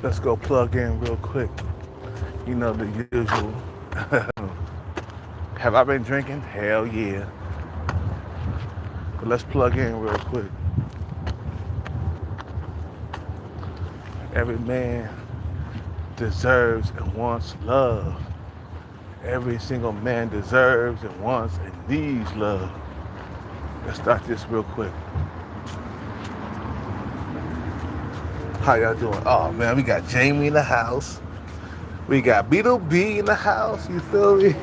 Let's go plug in real quick. You know the usual. Have I been drinking? Hell yeah. But let's plug in real quick. Every man deserves and wants love. Every single man deserves and wants and needs love. Let's start this real quick. How y'all doing? Oh man, we got Jamie in the house. We got Beetle B in the house. You feel me?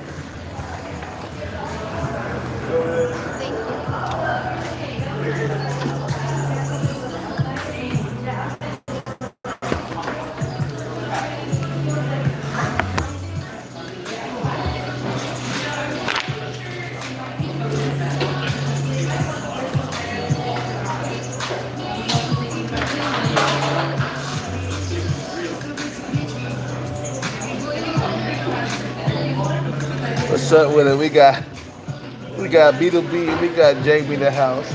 What's up with it? We got Beetle B and we got Jamie in the house.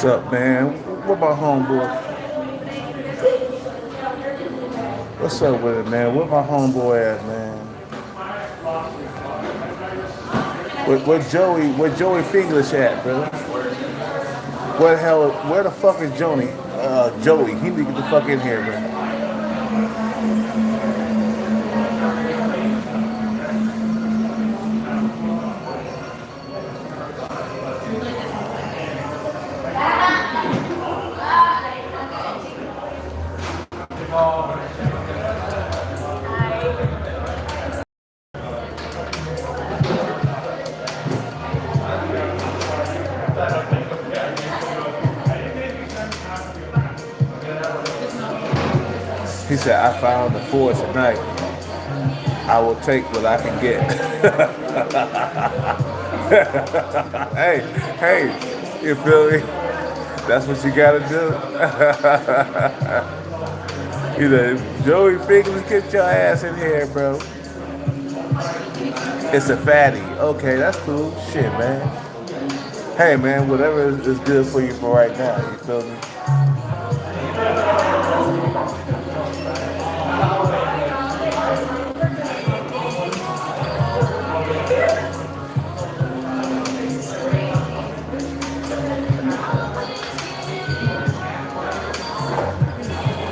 What's up, man? What about homeboy? What's up with it, man? Where my homeboy at, man? Where Joey Finglish at, brother? Where the hell? Where the fuck is Joni? Joey. He need to get the fuck in here, man. He said, I found the force tonight. I will take what I can get. Hey, hey, you feel me? That's what you gotta do. You know, Joey Figures, get your ass in here, bro. It's a fatty. Okay, that's cool. Shit, man. Hey, man, whatever is good for you for right now. You feel me?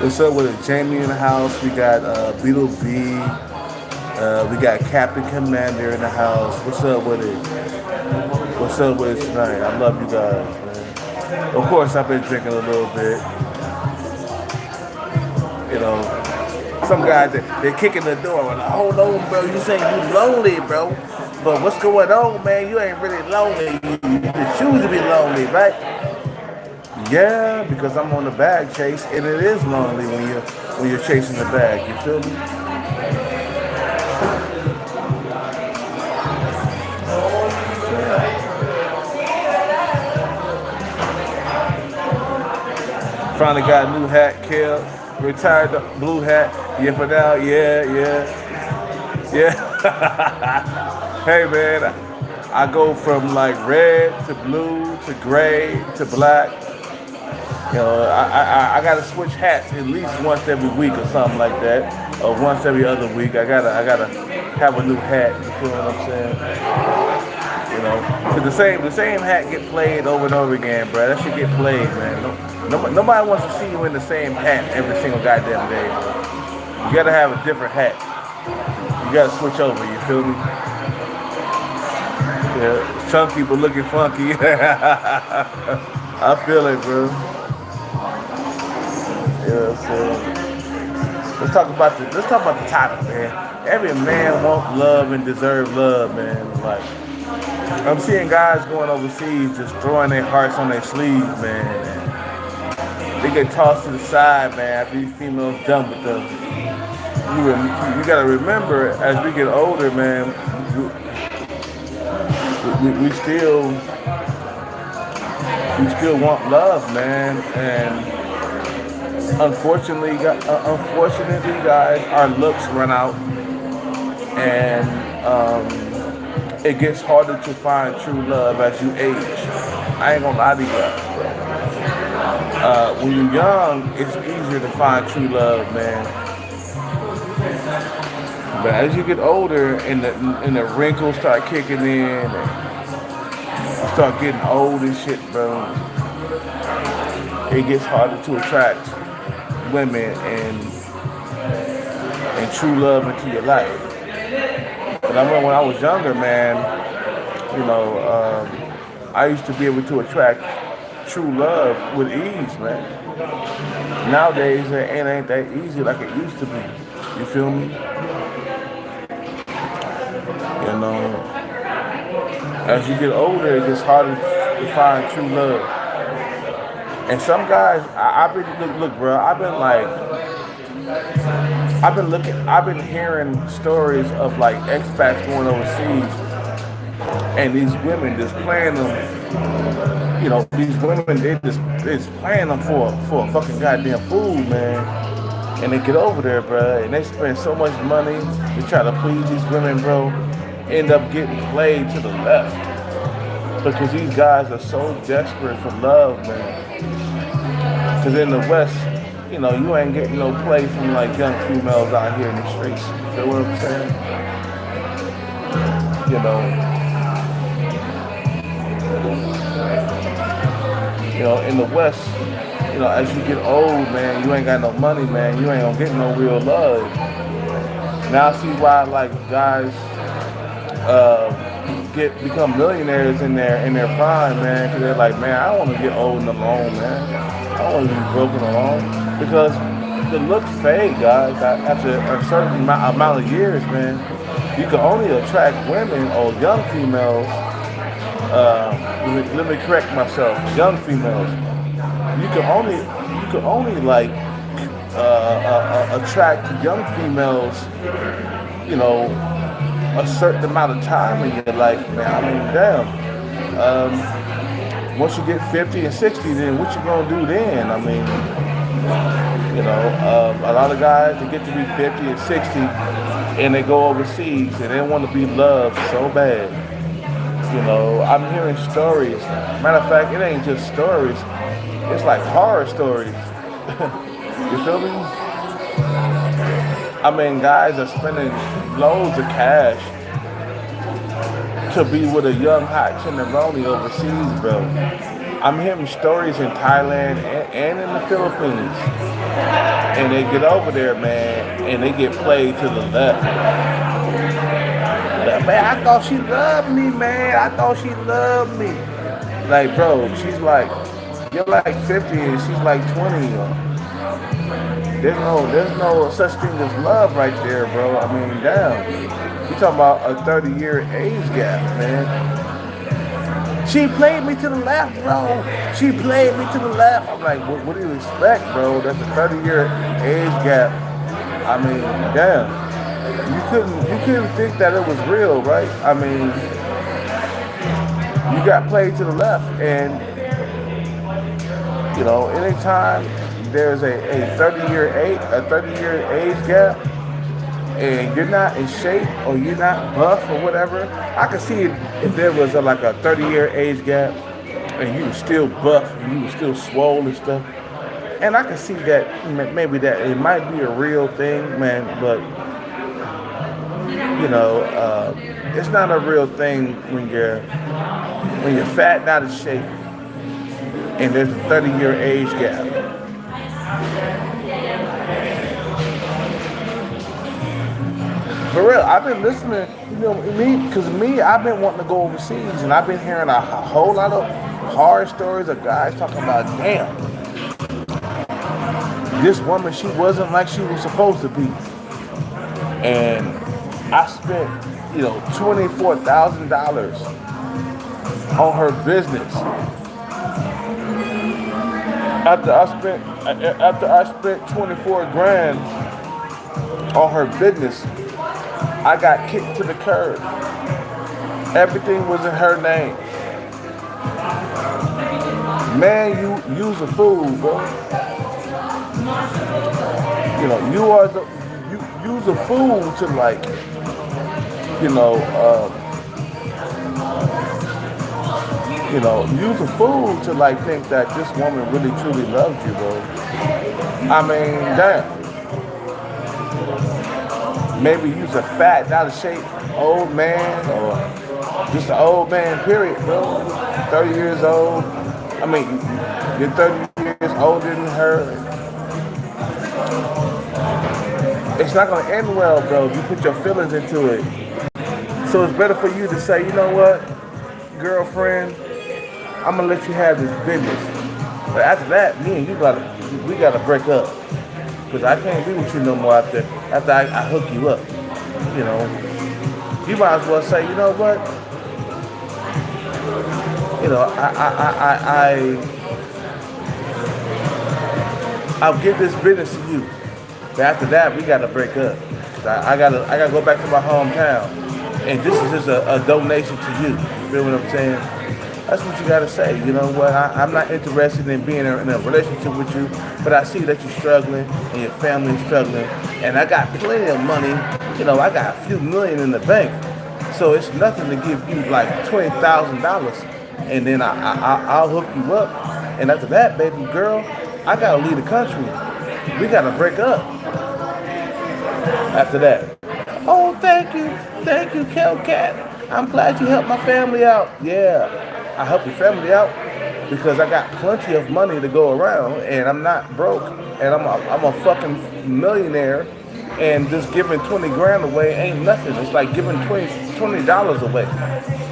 What's up with it? Jamie in the house. We got Beetle B. We got Captain Commander in the house. What's up with it? What's up with it tonight? I love you guys, man. Of course, I've been drinking a little bit. You know, some guys, they're kicking the door. Like, hold on, bro. You saying you lonely, bro. But what's going on, man? You ain't really lonely. You choose to be lonely, right? Yeah, because I'm on the bag chase, and it is lonely when you're chasing the bag. You feel me? Finally got a new hat, Kel. Retired the blue hat. Yeah, for now. Yeah. Hey, man, I go from like red to blue to gray to black. You know, I gotta switch hats at least once every week or something like that, or once every other week. I gotta have a new hat. You feel what I'm saying? You know, 'cause the same hat get played over and over again, bro. That should get played, man. Nobody wants to see you in the same hat every single goddamn day, bro. You gotta have a different hat. You gotta switch over. You feel me? Yeah, chunky but looking funky. I feel it, bro. Yeah, so let's talk about the topic, man. Every man wants love and deserve love, man. Like I'm seeing guys going overseas just throwing their hearts on their sleeves, man. And they get tossed to the side, man. After these females done with them, you gotta remember as we get older, man. We still want love, man, and unfortunately, guys, our looks run out, and it gets harder to find true love as you age. I ain't gonna lie to you guys, bro. When you're young, it's easier to find true love, man. But as you get older, and the wrinkles start kicking in, and you start getting old and shit, bro, it gets harder to attract women and true love into your life. But I remember when I was younger, man, you know, I used to be able to attract true love with ease, man. Nowadays, it ain't that easy like it used to be. You feel me? You know, as you get older, it gets harder to find true love. And some guys, I've been look, bro. I've been hearing stories of like expats going overseas, and these women just playing them. You know, these women they just playing them for a fucking goddamn food, man. And they get over there, bro, and they spend so much money to try to please these women, bro. End up getting played to the left because these guys are so desperate for love, man. Because in the West, you know, you ain't getting no play from like young females out here in the streets. You feel what I'm saying? You In the West, as you get old, man, you ain't got no money, man. You ain't gonna get no real love. Now I see why like guys get become millionaires in their prime, man, because they're like, man, I don't want to get old and alone, man. I don't want to be broken alone because the looks fade, guys. After a certain amount of years, man, you can only attract women or young females. Let me correct myself. Young females. You can only like attract young females. You know, a certain amount of time in your life, man. I mean, damn. Once you get 50 and 60, then what you gonna do then? I mean, a lot of guys they get to be 50 and 60, and they go overseas and they want to be loved so bad. I'm hearing stories. Matter of fact, it ain't just stories. It's like horror stories. You feel me? I mean, guys are spending loads of cash to be with a young hot tenderoni overseas, bro. I'm hearing stories in Thailand and in the Philippines. And they get over there, man, and they get played to the left. Like, man, I thought she loved me, man. I thought she loved me. Like, bro, you're like 50 and she's like 20. There's no such thing as love right there, bro. I mean, damn. You talking about a 30-year age gap, man. She played me to the left, bro. She played me to the left. I'm like, what do you expect, bro? That's a 30-year age gap. I mean, damn. You couldn't think that it was real, right? I mean, you got played to the left, and anytime there's a 30-year age gap, and you're not in shape or you're not buff or whatever, I could see it if there was like a 30-year age gap and you were still buff and you were still swole and stuff. And I could see that maybe that it might be a real thing, man, but it's not a real thing when you're fat and out of shape and there's a 30-year age gap. For real, I've been listening, I've been wanting to go overseas, and I've been hearing a whole lot of horror stories of guys talking about, damn, this woman, she wasn't like she was supposed to be. And I spent, $24,000 on her business. After I spent 24 grand on her business, I got kicked to the curb. Everything was in her name. Man, you's a fool, bro. You's a fool to you's a fool to think that this woman really truly loves you, bro. I mean, damn. Maybe you's a fat, out of shape old man, or just an old man, period, bro. 30 years old. I mean, you're 30 years older than her. It's not going to end well, bro, if you put your feelings into it. So it's better for you to say, you know what, girlfriend, I'm going to let you have this business. But after that, me and you we got to break up. Because I can't be with you no more after I hook you up. You might as well say, you know what? I'll give this business to you. But after that, we gotta break up. I gotta go back to my hometown. And this is just a donation to you. You feel what I'm saying? That's what you gotta say. You know what? I'm not interested in being in a relationship with you, but I see that you're struggling and your family's struggling. And I got plenty of money. I got a few million in the bank. So it's nothing to give you like $20,000. And then I'll hook you up. And after that, baby girl, I gotta leave the country. We gotta break up. After that. Oh, thank you, Kelcat. I'm glad you helped my family out. Yeah, I helped your family out. because I got plenty of money to go around, and I'm not broke, and I'm a fucking millionaire, and just giving 20 grand away ain't nothing. It's like giving $20 away.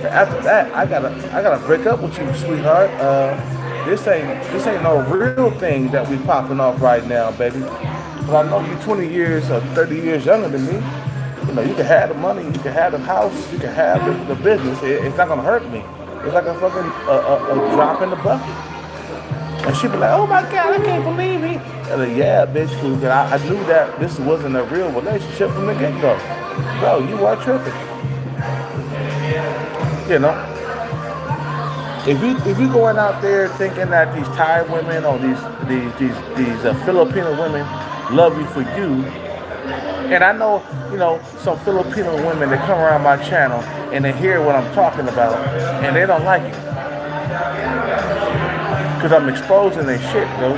After that, I gotta break up with you, sweetheart. This ain't no real thing that we popping off right now, baby. But I know you 20 years or 30 years younger than me. You know, you can have the money, you can have the house, you can have the business. It's not gonna hurt me. It's like a fucking a drop in the bucket. And she be like, "Oh my God, I can't believe it." And like, yeah, bitch, because I knew that this wasn't a real relationship from the get go. Bro, you are tripping. You know, if you going out there thinking that these Thai women or these Filipino women love you for you, and I know, some Filipino women that come around my channel and they hear what I'm talking about and they don't like it because I'm exposing their shit, though.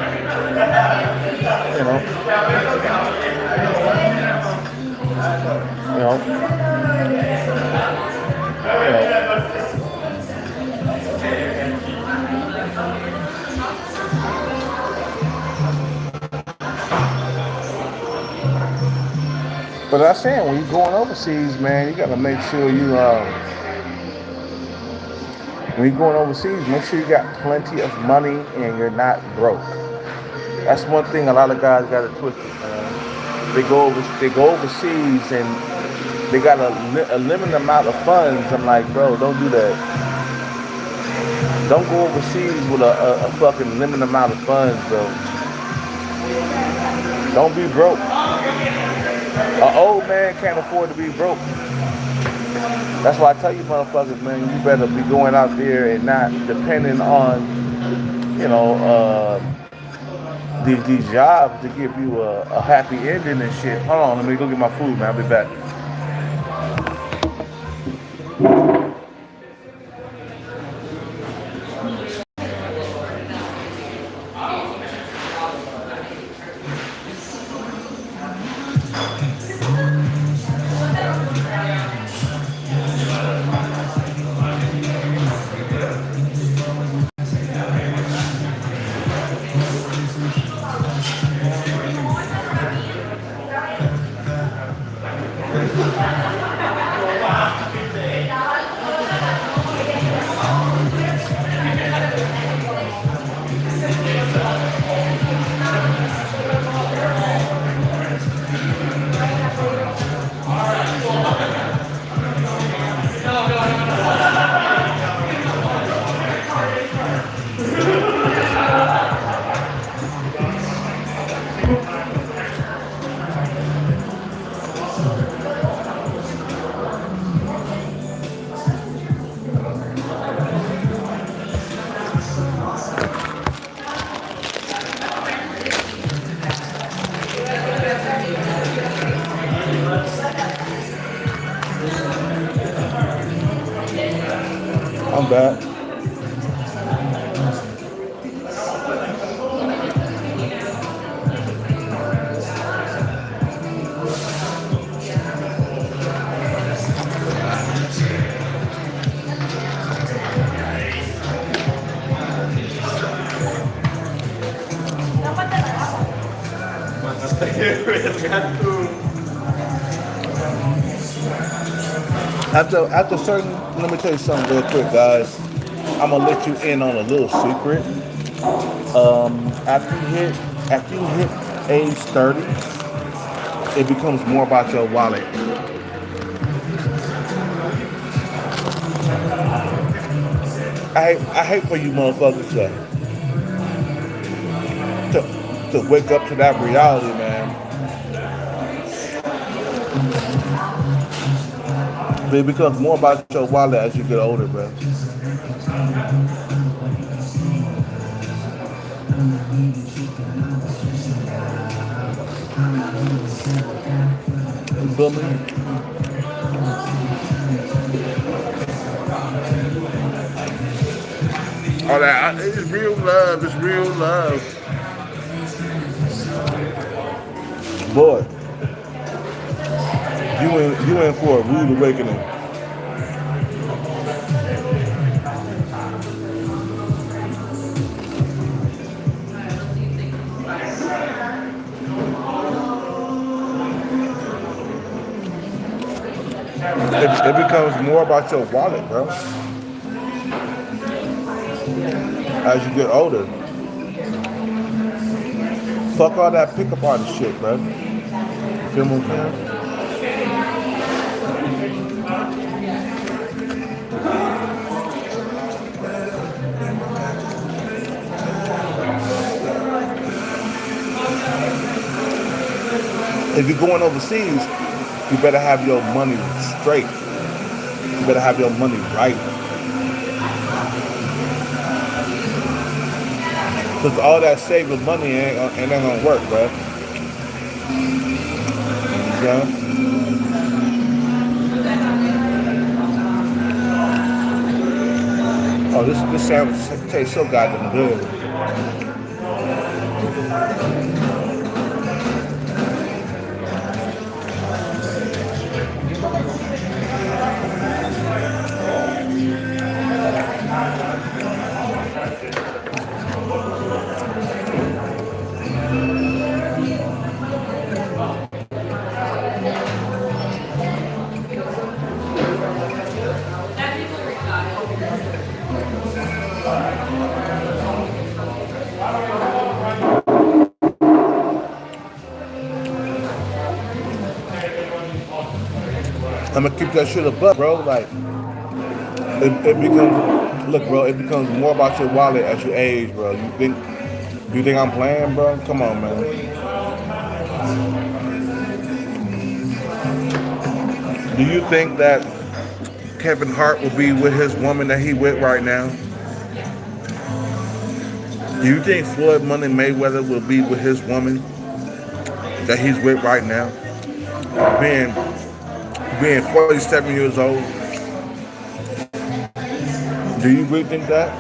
You know, you know, you know. But I'm saying, when you're going overseas, man, you gotta make sure when you're going overseas, make sure you got plenty of money and you're not broke. That's one thing a lot of guys got it twisted, man. They go overseas and they got a limited amount of funds. I'm like, bro, don't do that. Don't go overseas with a fucking limited amount of funds, bro. Don't be broke. An old man can't afford to be broke. That's why I tell you motherfuckers, man, you better be going out there and not depending on, you know, these jobs to give you a happy ending and shit. Hold on, let me go get my food, man. I'll be back. I'm back. After certain, let me tell you something real quick, guys. I'm gonna let you in on a little secret. After you hit age 30, it becomes more about your wallet. I hate for you motherfuckers to wake up to that reality, man. But it becomes more about your wallet as you get older, bro. You feel me? All that, it's real love. It's real love. Boy, you in for a rude awakening. It becomes more about your wallet, bro. As you get older, fuck all that pickup artist shit, bro. You feel what I'm saying? If you're going overseas, you better have your money straight. You better have your money right. Because all that saving money ain't gonna work, bro. Yeah. Oh, this sandwich tastes so goddamn good. I'm gonna keep that shit above, bro. Like it becomes, look, bro. It becomes more about your wallet as you age, bro. You think I'm playing, bro? Come on, man. Do you think that Kevin Hart will be with his woman that he with right now? Do you think Floyd Money Mayweather will be with his woman that he's with right now? Being 47 years old. Do you really think that?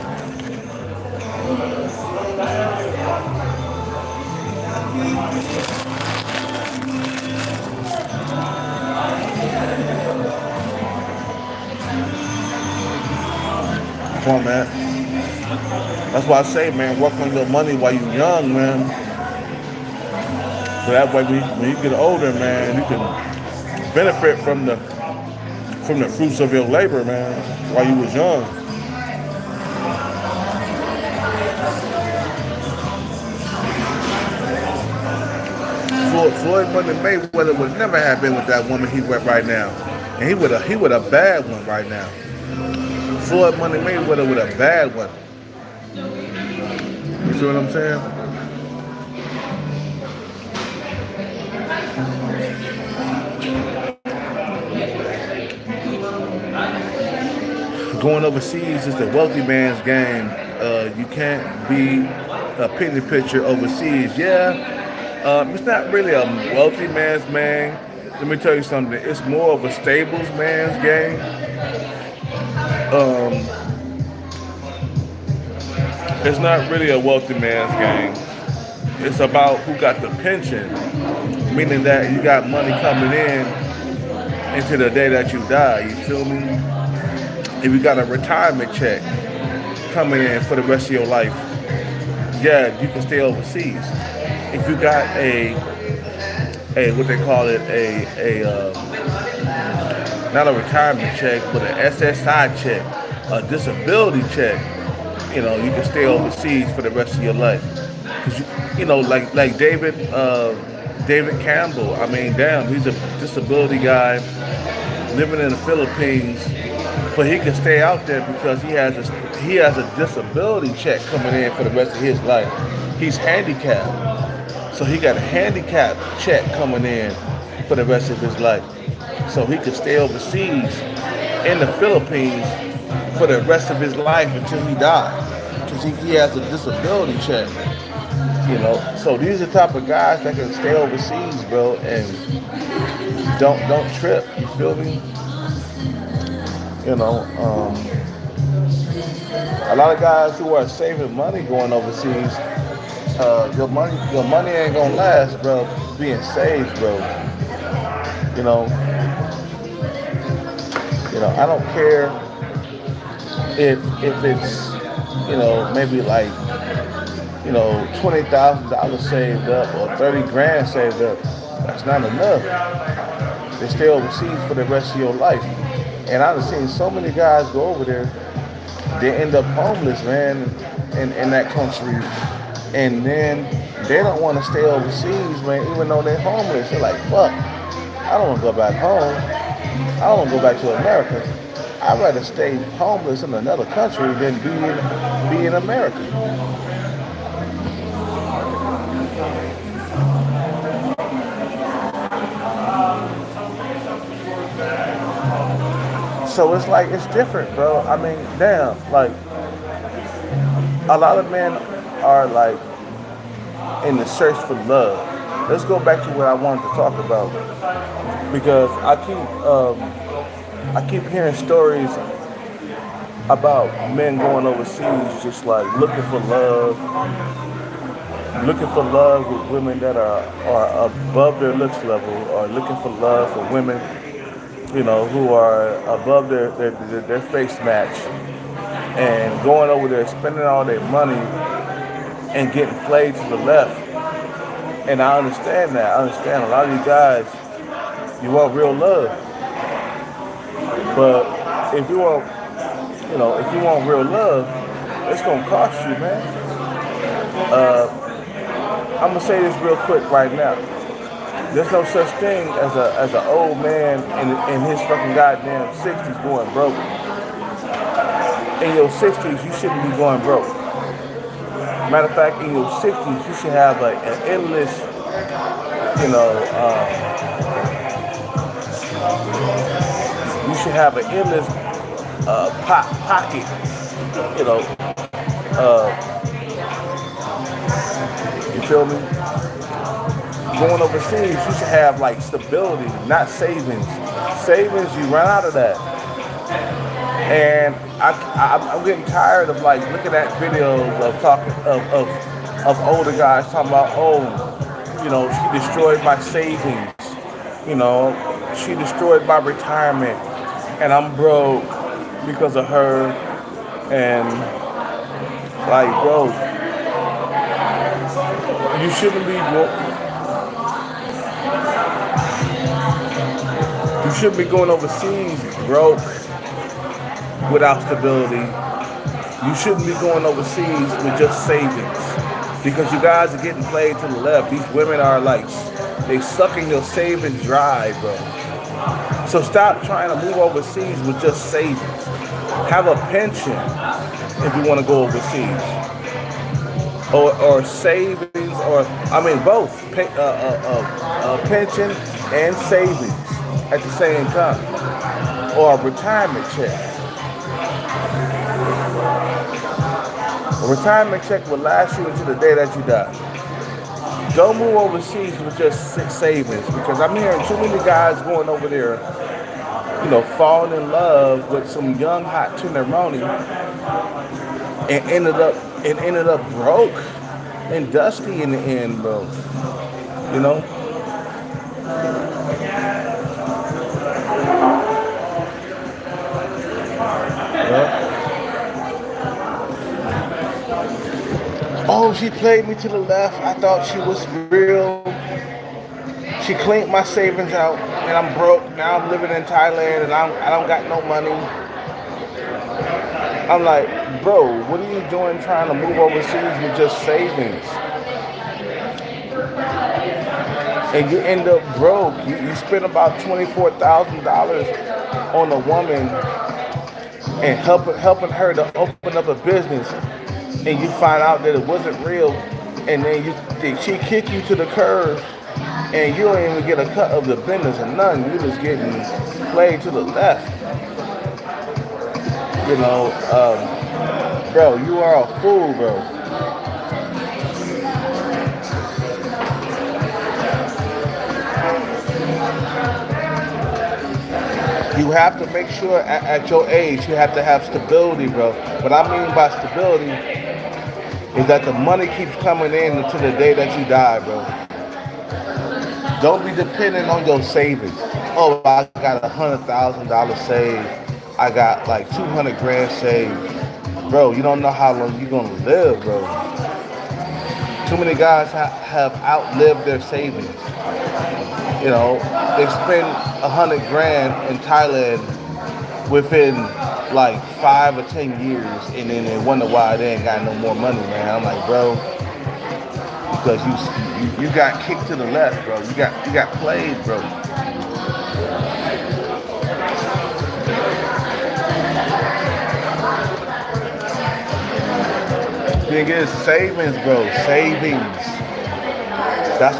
Come on, man. That's why I say, man, work on your money while you're young, man. So that way, when you get older, man, you can benefit from the fruits of your labor, man, while you was young. Floyd Money Mayweather would never have been with that woman he with right now, and he would a bad one right now. Floyd Money Mayweather with a bad one. You see what I'm saying? Going overseas is the wealthy man's game. You can't be a penny pitcher overseas. Yeah, it's not really a wealthy man's game. Let me tell you something. It's more of a stables man's game. It's not really a wealthy man's game. It's about who got the pension, meaning that you got money coming in into the day that you die. You feel me? If you got a retirement check coming in for the rest of your life, yeah, you can stay overseas. If you got a what they call it, not a retirement check, but an SSI check, a disability check, you can stay overseas for the rest of your life. Cause like David Campbell. I mean, damn, he's a disability guy living in the Philippines. But he can stay out there because he has a disability check coming in for the rest of his life. He's handicapped, so he got a handicap check coming in for the rest of his life. So he can stay overseas in the Philippines for the rest of his life until he dies, because he has a disability check. So these are the type of guys that can stay overseas, bro, and don't trip. You feel me? A lot of guys who are saving money going overseas, your money ain't gonna last, bro. Being saved, bro. I don't care if it's maybe like $20,000 saved up or 30 grand saved up. That's not enough. They stay overseas for the rest of your life. And I've seen so many guys go over there, they end up homeless, man, in that country. And then they don't want to stay overseas, man, even though they're homeless. They're like, fuck, I don't want to go back home. I don't want to go back to America. I'd rather stay homeless in another country than be in America. So it's like it's different, bro. I mean, damn, like a lot of men are like in the search for love. Let's go back to what I wanted to talk about because I keep hearing stories about men going overseas, just like looking for love with women that are above their looks level, or looking for love for women, who are above their face match, and going over there spending all their money and getting played to the left. And I understand that. I understand a lot of you guys, you want real love, but if you want real love, it's gonna cost you, man. I'm gonna say this real quick right now. There's no such thing as an old man in his fucking goddamn 60s going broke. In your 60s, you shouldn't be going broke. Matter of fact, in your 60s, you should have an endless, you know, you should have an endless pocket, you know, uh, you feel me? Going overseas, you should have like stability, not savings. Savings, you run out of that. And I'm getting tired of like looking at videos of talking of older guys talking about, oh, she destroyed my savings, she destroyed my retirement, and I'm broke because of her. And like, bro, you shouldn't be going overseas broke without stability. You shouldn't be going overseas with just savings, because you guys are getting played to the left. These women are like, they sucking your savings dry, bro. So stop trying to move overseas with just savings. Have a pension if you want to go overseas, or savings, or I mean both, pension and savings at the same time, or a retirement check. A retirement check will last you until the day that you die. Don't move overseas with just savings, because I'm hearing too many guys going over there, falling in love with some young hot tenderoni and ended up broke and dusty in the end, bro. You know? Yeah. Oh, she played me to the left. I thought she was real. She cleaned my savings out, and I'm broke. Now I'm living in Thailand, and I don't got no money. I'm like, bro, what are you doing trying to move overseas with just savings? And you end up broke. You spend about $24,000 on a woman and helping her to open up a business, and you find out that it wasn't real, and then she kick you to the curb, and you don't even get a cut of the business or nothing. You just getting played to the left. Bro, you are a fool, bro. You have to make sure at your age you have to have stability, bro. What I mean by stability is that the money keeps coming in until the day that you die, bro. Don't be dependent on your savings. Oh, I got $100,000 saved. I got like 200 grand saved. Bro, you don't know how long you're gonna live, bro. Too many guys have outlived their savings. They spend 100 grand in Thailand, within like 5 or 10 years, and then they wonder why they ain't got no more money, man. I'm like, bro, because you got kicked to the left, bro. You got played, bro. Thing is savings, bro. Savings. That's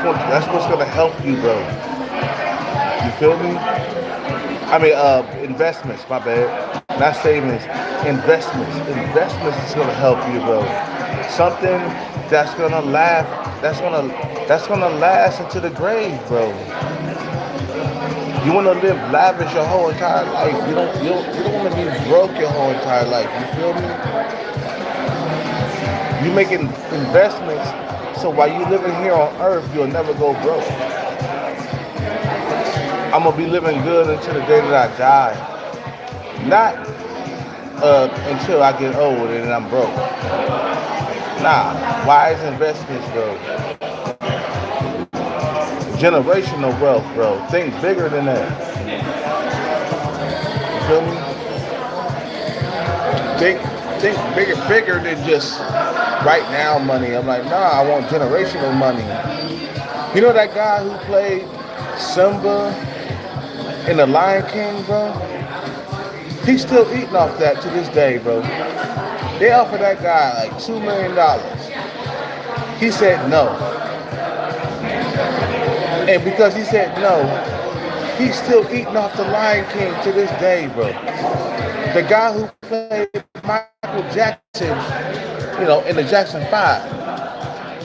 what's gonna help you, bro. You feel me? I mean, investments. My bad. Not savings. Investments. Investments is gonna help you, bro. Something that's gonna laugh. That's gonna last into the grave, bro. You wanna live lavish your whole entire life. You don't wanna be broke your whole entire life. You feel me? You making investments so while you living here on earth, you'll never go broke. I'm gonna be living good until the day that I die. Not until I get old and then I'm broke. Nah, wise investments, bro. Generational wealth, bro. Think bigger than that. You feel me? Think think bigger than just right now money. I'm like, nah, I want generational money. You know that guy who played Simba in The Lion King, bro? He's still eating off that to this day, bro. They offered that guy like $2 million. He said no. And because he said no, he's still eating off the Lion King to this day, bro. The guy who played Michael Jackson, in the Jackson 5,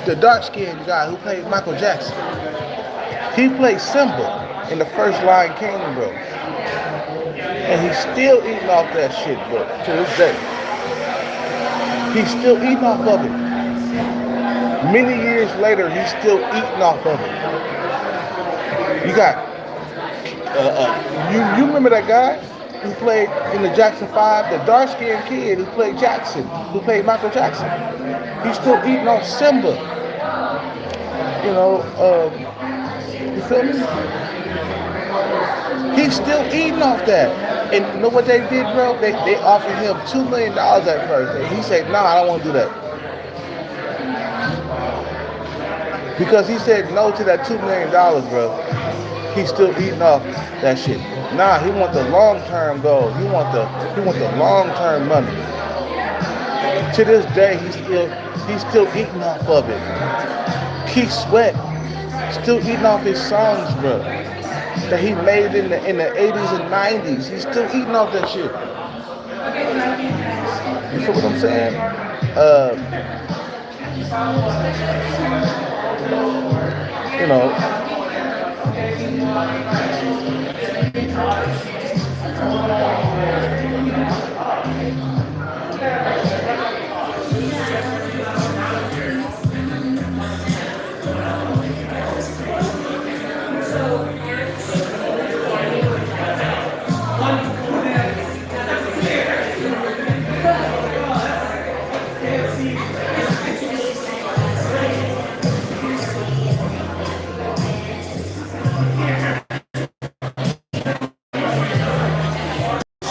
the dark-skinned guy who played Michael Jackson, he played Simba in the first Lion King, bro. And he's still eating off that shit, bro, to this day. He's still eating off of it. Many years later, he's still eating off of it. You got, you remember that guy who played in the Jackson 5, the dark-skinned kid who played Jackson, who played Michael Jackson. He's still eating off Simba. You feel me? He's still eating off that. And you know what they did, bro? They offered him $2 million at first. And he said, nah, I don't want to do that. Because he said no to that $2 million, bro. He's still eating off that shit. Nah, he want the long-term goal. He want the long-term money. To this day, he's still eating off of it. Keith Sweat still eating off his songs, bro. That he made in the 80s and 90s. He's still eating off that shit. You feel what I'm saying? You know.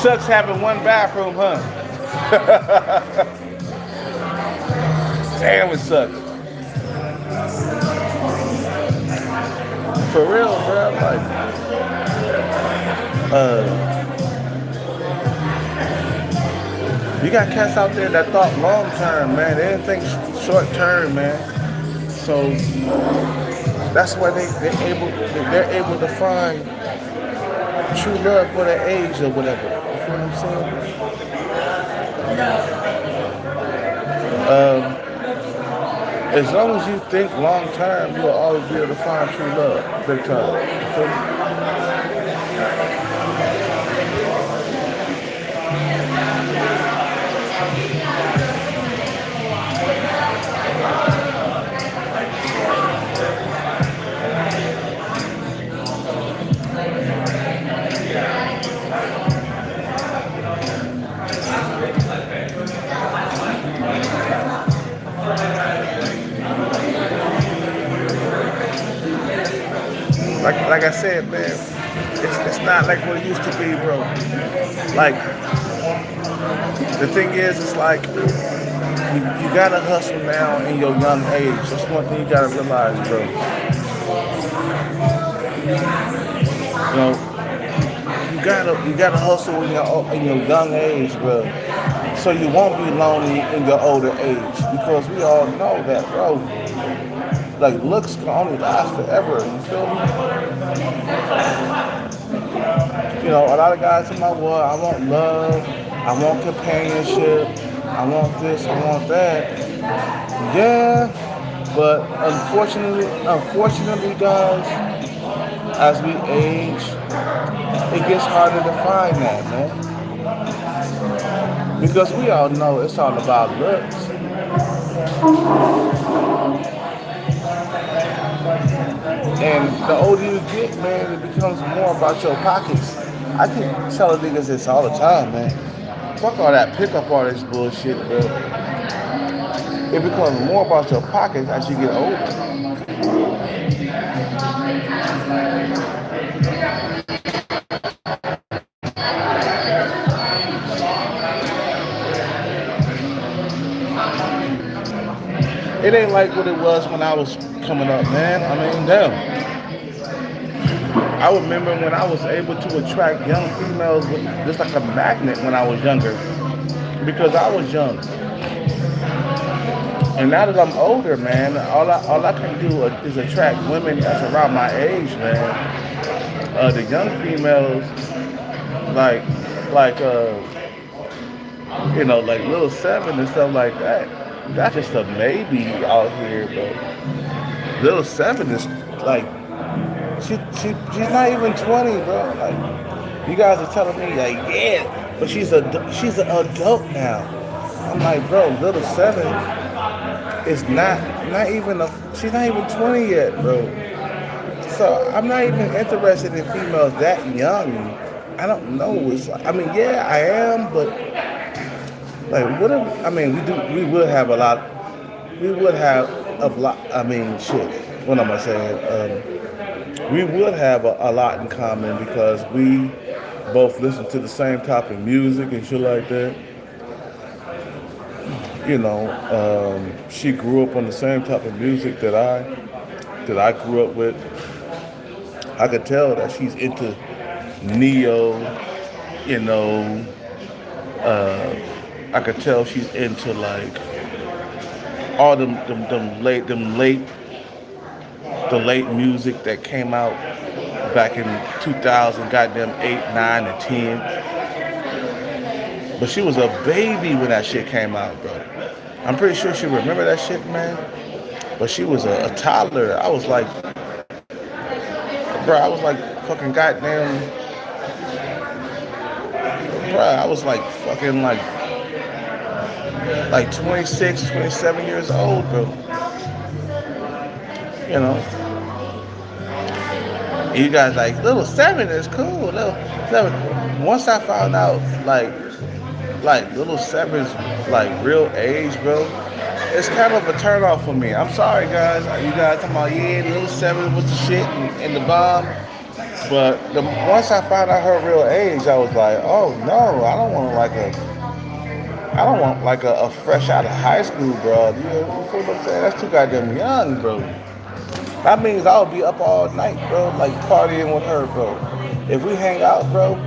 Sucks having one bathroom, huh? Damn, it sucks. For real, bro. Like, you got cats out there that thought long term, man. They didn't think short term, man. So that's why they're able to find true love for their age or whatever. You feel what I'm saying? As long as you think long term, you'll always be able to find true love, big time. You feel me? Like I said, man, it's not like what it used to be, bro. Like the thing is, it's like you gotta hustle now in your young age. That's one thing you gotta realize, bro. You know, you gotta hustle in your young age, bro. So you won't be lonely in your older age because we all know that, bro. Like looks can only last forever. You feel me? You know, a lot of guys in my world, I want love, I want companionship, I want this, I want that. Yeah, but unfortunately, guys, as we age, it gets harder to find that, man. Because we all know it's all about looks. And the older you get, man, it becomes more about your pockets. I keep telling niggas this all the time, man. Fuck all that pickup artist bullshit, bro. It becomes more about your pockets as you get older. It ain't like what it was when I was coming up, man. I mean, damn. I remember when I was able to attract young females with just like a magnet when I was younger, because I was young. And now that I'm older, man, all I can do is attract women that's around my age, man. The young females, like, like, like Little Seven and stuff like that. That's just a maybe out here, but Little Seven is like she's not even 20, bro. Like you guys are telling me, like, yeah, but she's an adult now. I'm like, bro, Little Seven is not even she's not even 20 yet, bro. So I'm not even interested in females that young. I don't know. I mean, yeah, I am, but like, what? I mean, we would have a lot. We would have a lot. I mean, shit. What am I saying? We would have a lot in common because we both listen to the same type of music and shit like that. She grew up on the same type of music that I grew up with. I could tell that she's into neo. You know, I could tell she's into like all the late music that came out back in 2000, goddamn 8, 9, and 10. But she was a baby when that shit came out, bro. I'm pretty sure she remember that shit, man. But she was a toddler. I was like fucking goddamn, bro. I was like fucking like 26, 27 years old, bro. You know. And you guys like Little Seven is cool. Little Seven. Once I found out like Little Seven's like real age, bro, it's kind of a turn off for me. I'm sorry, guys. You guys talking about, yeah, Little Seven was the shit and the bomb. But once I found out her real age, I was like, oh no, I don't want like a fresh out of high school, bro. You feel what I'm saying? That's too goddamn young, bro. That means I'll be up all night, bro, like partying with her, bro. If we hang out, bro,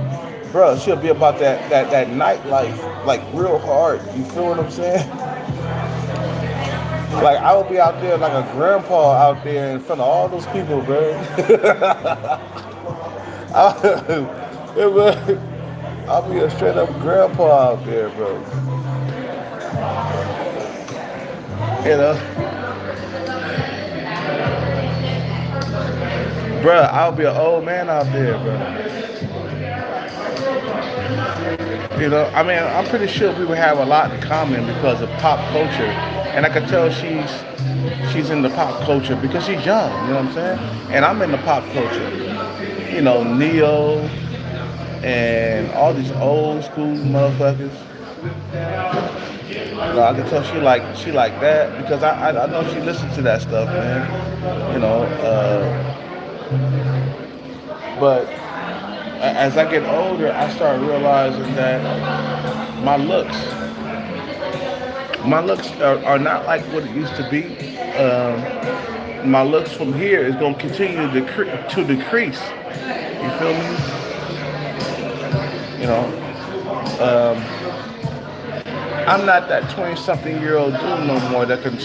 she'll be about that nightlife, like real hard. You feel what I'm saying? Like I would be out there like a grandpa out there in front of all those people, bro. I'll be a straight up grandpa out there, bro. You know, bro, I'll be an old man out there, bro. You know, I mean, I'm pretty sure we would have a lot in common because of pop culture, and I could tell she's in the pop culture because she's young. You know what I'm saying? And I'm in the pop culture. You know, Neo and all these old school motherfuckers. You know, I can tell she like that because I know she listens to that stuff, man. You know, but as I get older, I start realizing that my looks, my looks are not like what it used to be. My looks from here is going to continue to decrease. You feel me? You know, I'm not that 20-something-year-old dude no more that could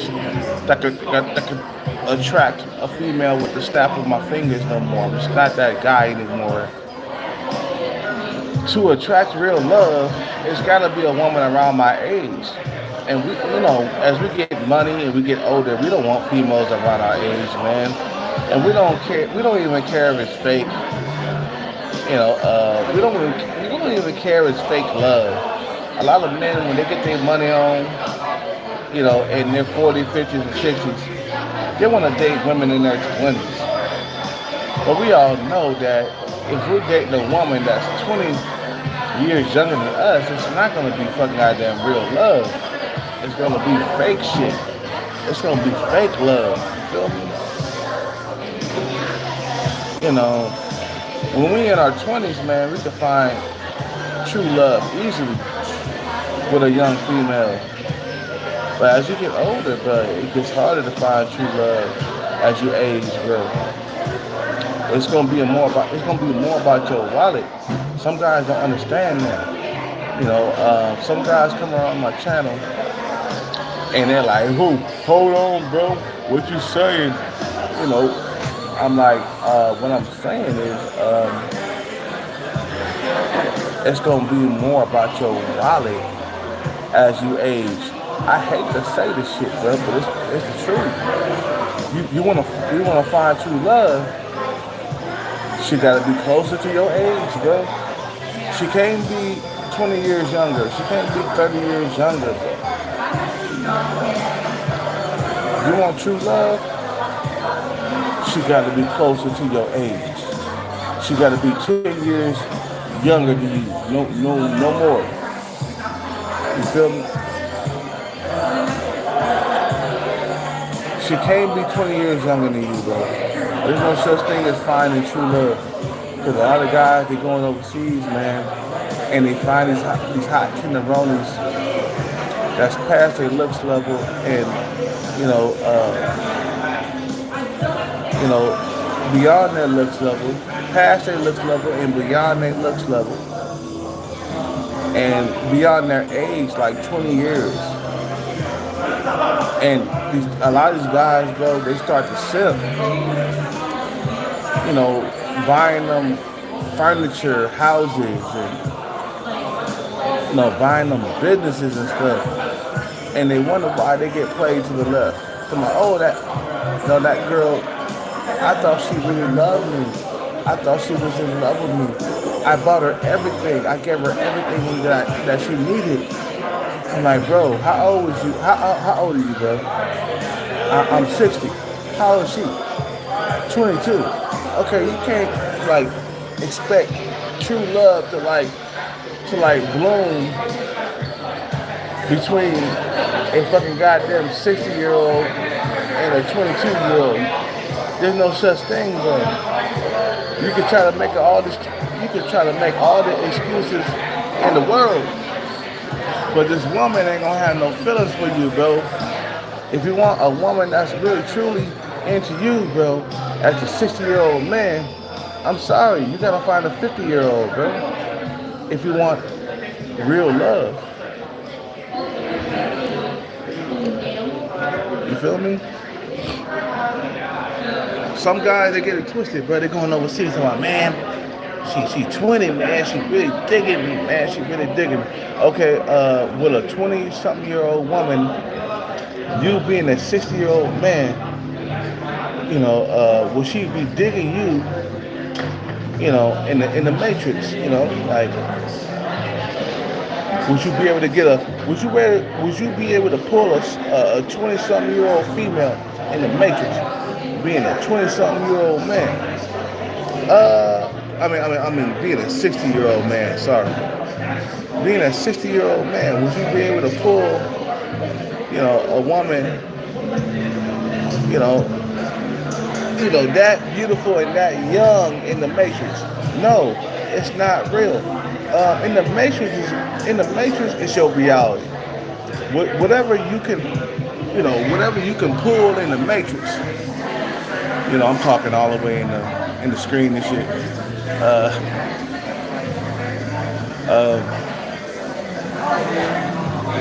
attract a female with the snap of my fingers no more. I'm just not that guy anymore. To attract real love, it's got to be a woman around my age. And as we get money and we get older, we don't want females around our age, man. And we don't care. We don't even care if it's fake. We don't even care if it's fake love. A lot of men, when they get their money on, in their 40s, 50s, and 60s, they want to date women in their 20s. But we all know that if we're dating a woman that's 20 years younger than us, it's not going to be fucking goddamn real love. It's going to be fake shit. It's going to be fake love. You feel me? When we in our 20s, man, we can find true love easily with a young female. But as you get older, bro, it gets harder to find true love as you age, bro. It's gonna be more about your wallet. Some guys don't understand that. Some guys come around my channel and they're like, "Who? Hold on, bro. What you saying?" I'm like, what I'm saying is, it's gonna be more about your wallet as you age. I hate to say this shit, bro, but it's the truth. You wanna find true love. She gotta be closer to your age, bro. She can't be 20 years younger. She can't be 30 years younger, bro. You want true love? She gotta be closer to your age. She gotta be 10 years younger than you. No more. You feel me? She can't be 20 years younger than you, bro. There's no such thing as finding true love. Because a lot of guys, they going overseas, man, and they find these hot tenderonis that's past their looks level and, beyond their looks level, past their looks level and beyond their looks level. And beyond their age, like 20 years. And a lot of these guys, bro, they start to simp. Buying them furniture, houses, and buying them businesses and stuff. And they wonder why they get played to the left. I'm like, oh, that girl, I thought she really loved me. I thought she was in love with me. I bought her everything. I gave her everything that she needed. I'm like, bro, how old is you? How old are you, bro? I'm 60. How old is she? 22. Okay, you can't expect true love to bloom between a fucking goddamn 60-year-old and a 22-year-old. There's no such thing, bro. You can try to make all the excuses in the world, but this woman ain't gonna have no feelings for you, bro. If you want a woman that's really truly into you, bro, as a 60-year-old man, I'm sorry, you gotta find a 50-year-old, bro. If you want real love. You feel me? Some guys, they get it twisted, bro. They're going overseas. I'm like, man, she 20, man. She really digging me, man. She really digging me. Okay, with a 20-something-year-old woman, you being a 60-year-old man, will she be digging you, in the matrix, would you be able to would you be able to pull a 20-something-year-old female in the matrix, being a 20-something-year-old man? Being a 60-year-old man, sorry. Being a 60-year-old man, would you be able to pull, a woman, that beautiful and that young in the matrix? No. it's not real. In the Matrix, it's your reality. Whatever you can, whatever you can pull in the Matrix. I'm talking all the way in the screen and shit.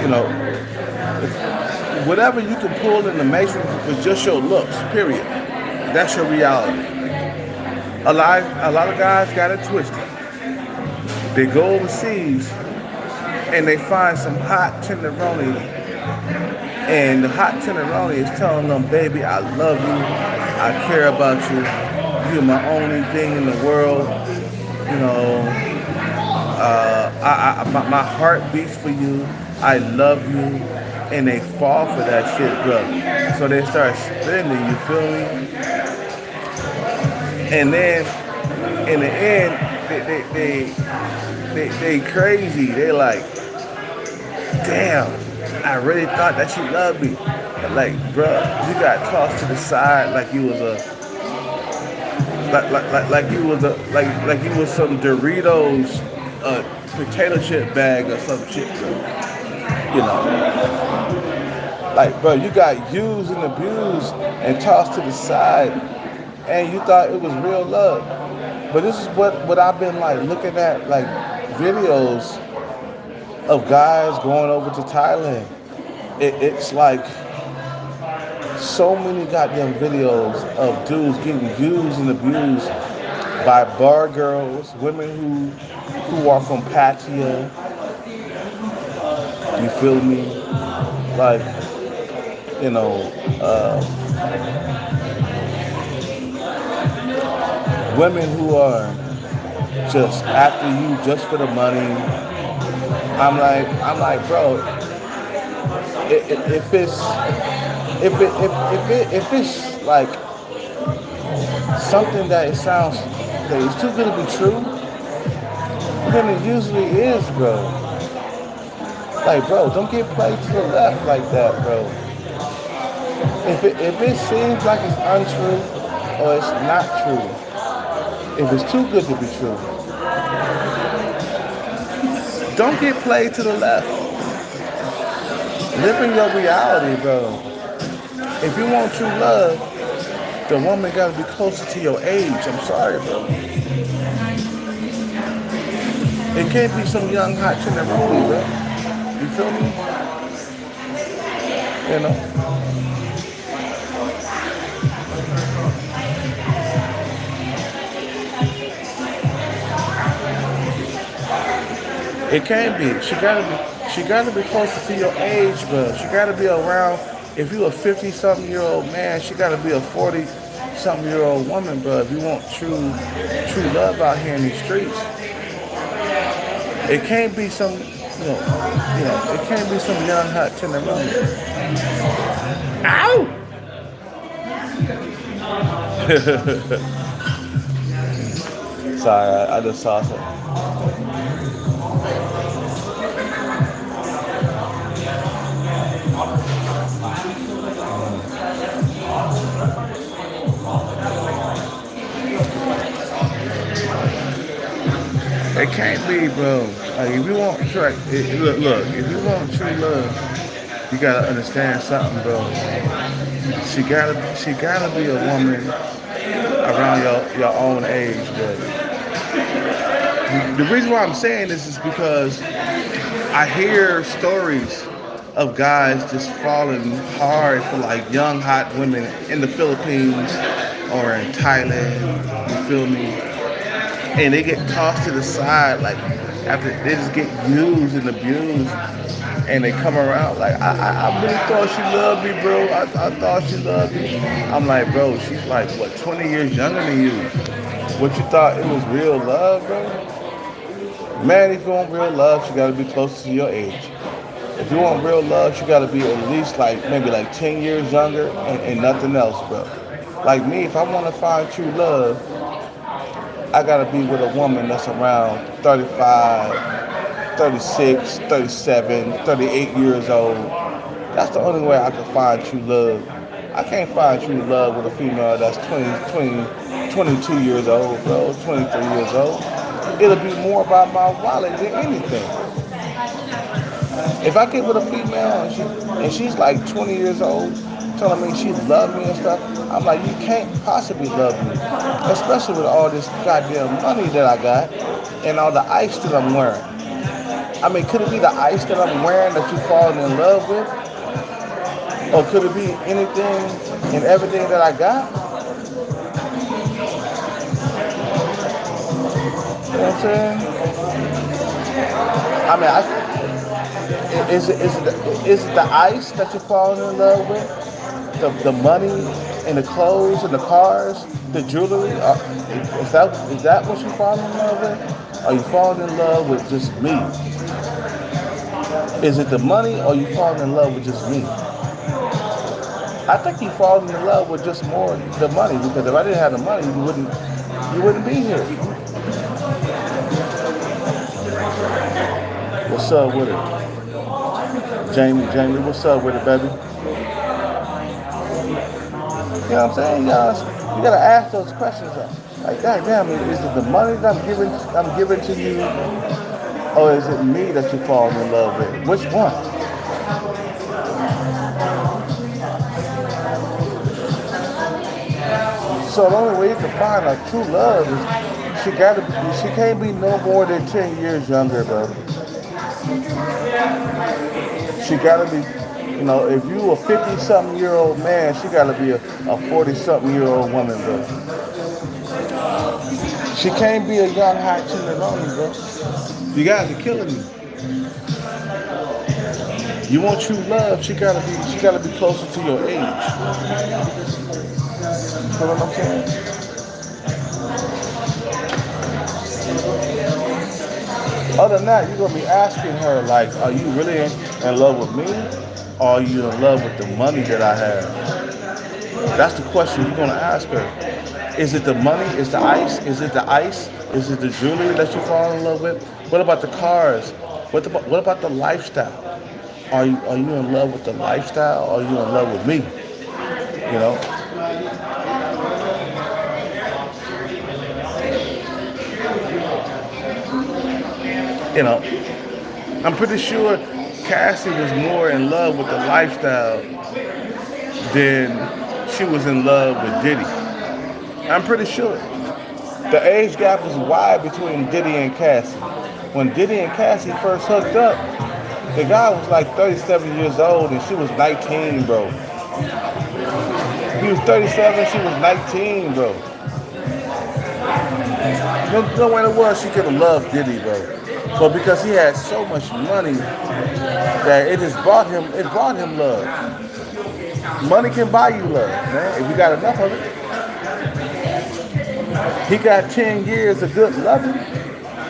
You know, whatever you can pull in the Matrix was just your looks. Period. That's your reality. A lot of guys got it twisted. They go overseas and they find some hot tenderoni, and the hot tenderoni is telling them, "Baby, I love you. I care about you. You're my only thing in the world. You know, my heart beats for you. I love you." And they fall for that shit, bro. So they start spending. You feel me? And then in the end, they crazy. They like, damn, I really thought that you loved me. But like, bruh, you got tossed to the side like you was like you was some Doritos potato chip bag or some shit, bro. Like, bro, you got used and abused and tossed to the side, and you thought it was real love. But this is what I've been like looking at, like videos of guys going over to Thailand. It's like so many goddamn videos of dudes getting used and abused by bar girls, women who are from Pattaya. You feel me? Like, women who are just after you just for the money. I'm like, bro, if it's like something that it sounds that it's too good to be true, then it usually is, bro. Like, bro, don't get played to the left like that, bro. If it seems like it's untrue or it's not true, if it's too good to be true, don't get played to the left. Live in your reality, bro. If you want true love, the woman gotta be closer to your age. I'm sorry, bro. It can't be some young hot tenderoni, bro. You feel me? It can't be. She gotta be closer to your age, bro. She gotta be around. If you a 50-something-year-old man, she gotta be a 40-something-year-old woman, bro. If you want true love out here in these streets, it can't be some, it can't be some young hot tenderoni. Ow! Sorry, I just saw something. It can't be, bro. Like, if you want look, if you want true love, you gotta understand something, bro. She gotta be a woman around your own age, bro. The reason why I'm saying this is because I hear stories of guys just falling hard for like young hot women in the Philippines or in Thailand. You feel me? And they get tossed to the side, like after they just get used and abused, and they come around like I really thought she loved me, bro. I thought she loved me. I'm like, bro, she's like what 20 years younger than you. What you thought it was real love, bro? Man, if you want real love, she gotta be close to your age. If you want real love, she gotta be at least like maybe like 10 years younger and nothing else, bro. Like me, if I want to find true love, I gotta be with a woman that's around 35, 36, 37, 38 years old. That's the only way I can find true love. I can't find true love with a female that's 22 years old, bro, 23 years old. it'll be more about my wallet than anything. If I get with a female and she's like 20 years old, telling me she loves me and stuff, I'm like, you can't possibly love me, especially with all this goddamn money that I got and all the ice that I'm wearing. I mean, could it be the ice that I'm wearing that you falling in love with, or could it be anything and everything that I got? You know what I'm saying? I mean, is it the ice that you're falling in love with? The money and the clothes and the cars, the jewelry? Is that what you're falling in love with? Are you falling in love with just me? Is it the money or you falling in love with just me? I think you falling in love with just more the money, because if I didn't have the money, you wouldn't be here. What's up with it? Jamie, what's up with it, baby? You know what I'm saying? You gotta ask those questions. Like, God damn, is it the money that I'm giving to you, or is it me that you're falling in love with? Which one? So the only way you can find a true love is she can't be no more than 10 years younger, bro. She gotta be, if you a 50-something-year-old man, she gotta be a 40-something-year-old woman, bro. She can't be a young hot tenderoni, bro. You guys are killing me. You want true love, she gotta be closer to your age. You feel what I'm saying? Other than that, you're gonna be asking her like, are you really in love with me, or are you in love with the money that I have? That's the question you're gonna ask her. Is it the money? Is the ice? Is it the ice? Is it the jewelry that you fall in love with? What about the cars? What about the lifestyle? Are you in love with the lifestyle, or are you in love with me? You know? You know, I'm pretty sure Cassie was more in love with the lifestyle than she was in love with Diddy. I'm pretty sure. The age gap was wide between Diddy and Cassie. When Diddy and Cassie first hooked up, the guy was like 37 years old and she was 19, bro. He was 37, she was 19, bro. No way in the world she could have loved Diddy, bro. But because he had so much money that it brought him love. Money can buy you love, man, if you got enough of it. He got 10 years of good loving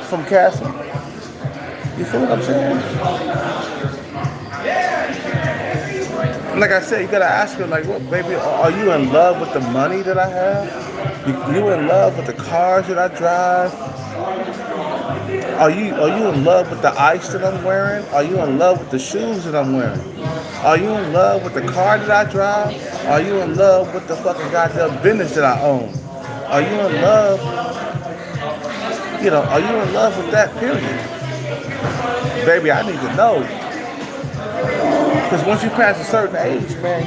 from Cassie. You feel what I'm saying? Like I said, you gotta ask her, like, what, baby, are you in love with the money that I have? You in love with the cars that I drive? Are you in love with the ice that I'm wearing? Are you in love with the shoes that I'm wearing? Are you in love with the car that I drive? Are you in love with the fucking goddamn business that I own? Are you in love? Are you in love with that period? Baby, I need to know. Because once you pass a certain age, man,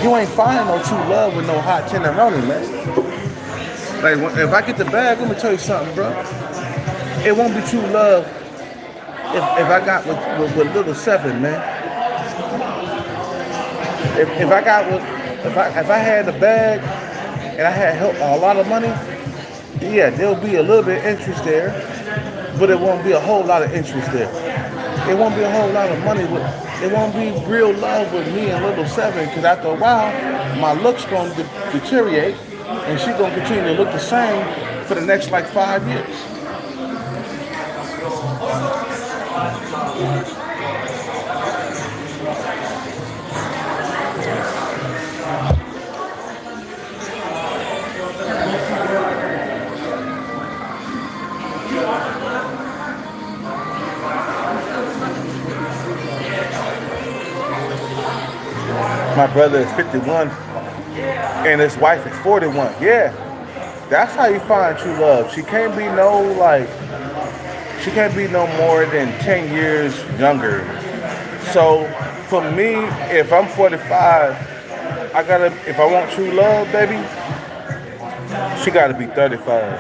you ain't finding no true love with no hot tenderoni, man. Like, if I get the bag, let me tell you something, bro. It won't be true love if I got with little seven, man. If I had the bag and I had a lot of money, yeah, there'll be a little bit of interest there, but it won't be a whole lot of interest there. It won't be a whole lot of money, but it won't be real love with me and little seven, because after a while, my look's going to deteriorate, and she's going to continue to look the same for the next, like, 5 years. My brother is 51 and his wife is 41. Yeah. That's how you find true love. She can't be no more than 10 years younger. So for me, if I'm 45, if I want true love, baby, she gotta be 35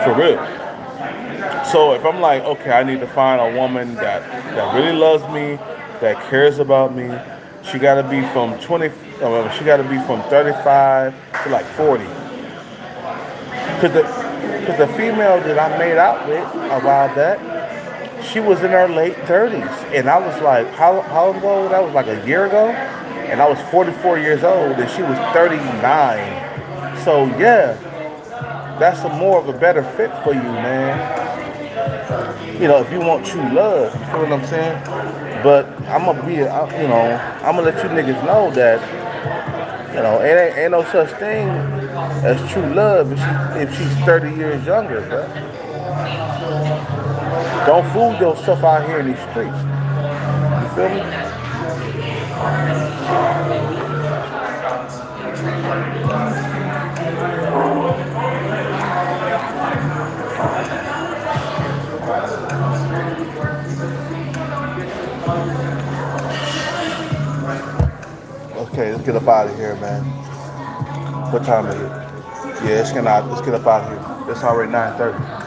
for real. So if I'm like, okay, I need to find a woman that really loves me, that cares about me, she got to be from 20. She got to be from 35 to like 40. Cause the female that I made out with a while back, she was in her late 30s, and I was like, how long ago? That was like a year ago, and I was 44 years old, and she was 39. So yeah, that's a more of a better fit for you, man. If you want true love, you feel what I'm saying? But I'm gonna let you niggas know that, it ain't no such thing as true love if she's 30 years younger, bro. Don't fool yourself out here in these streets. You feel me? Okay, let's get up out of here, man. What time is it? Yeah, let's get up out of here. It's already 9:30.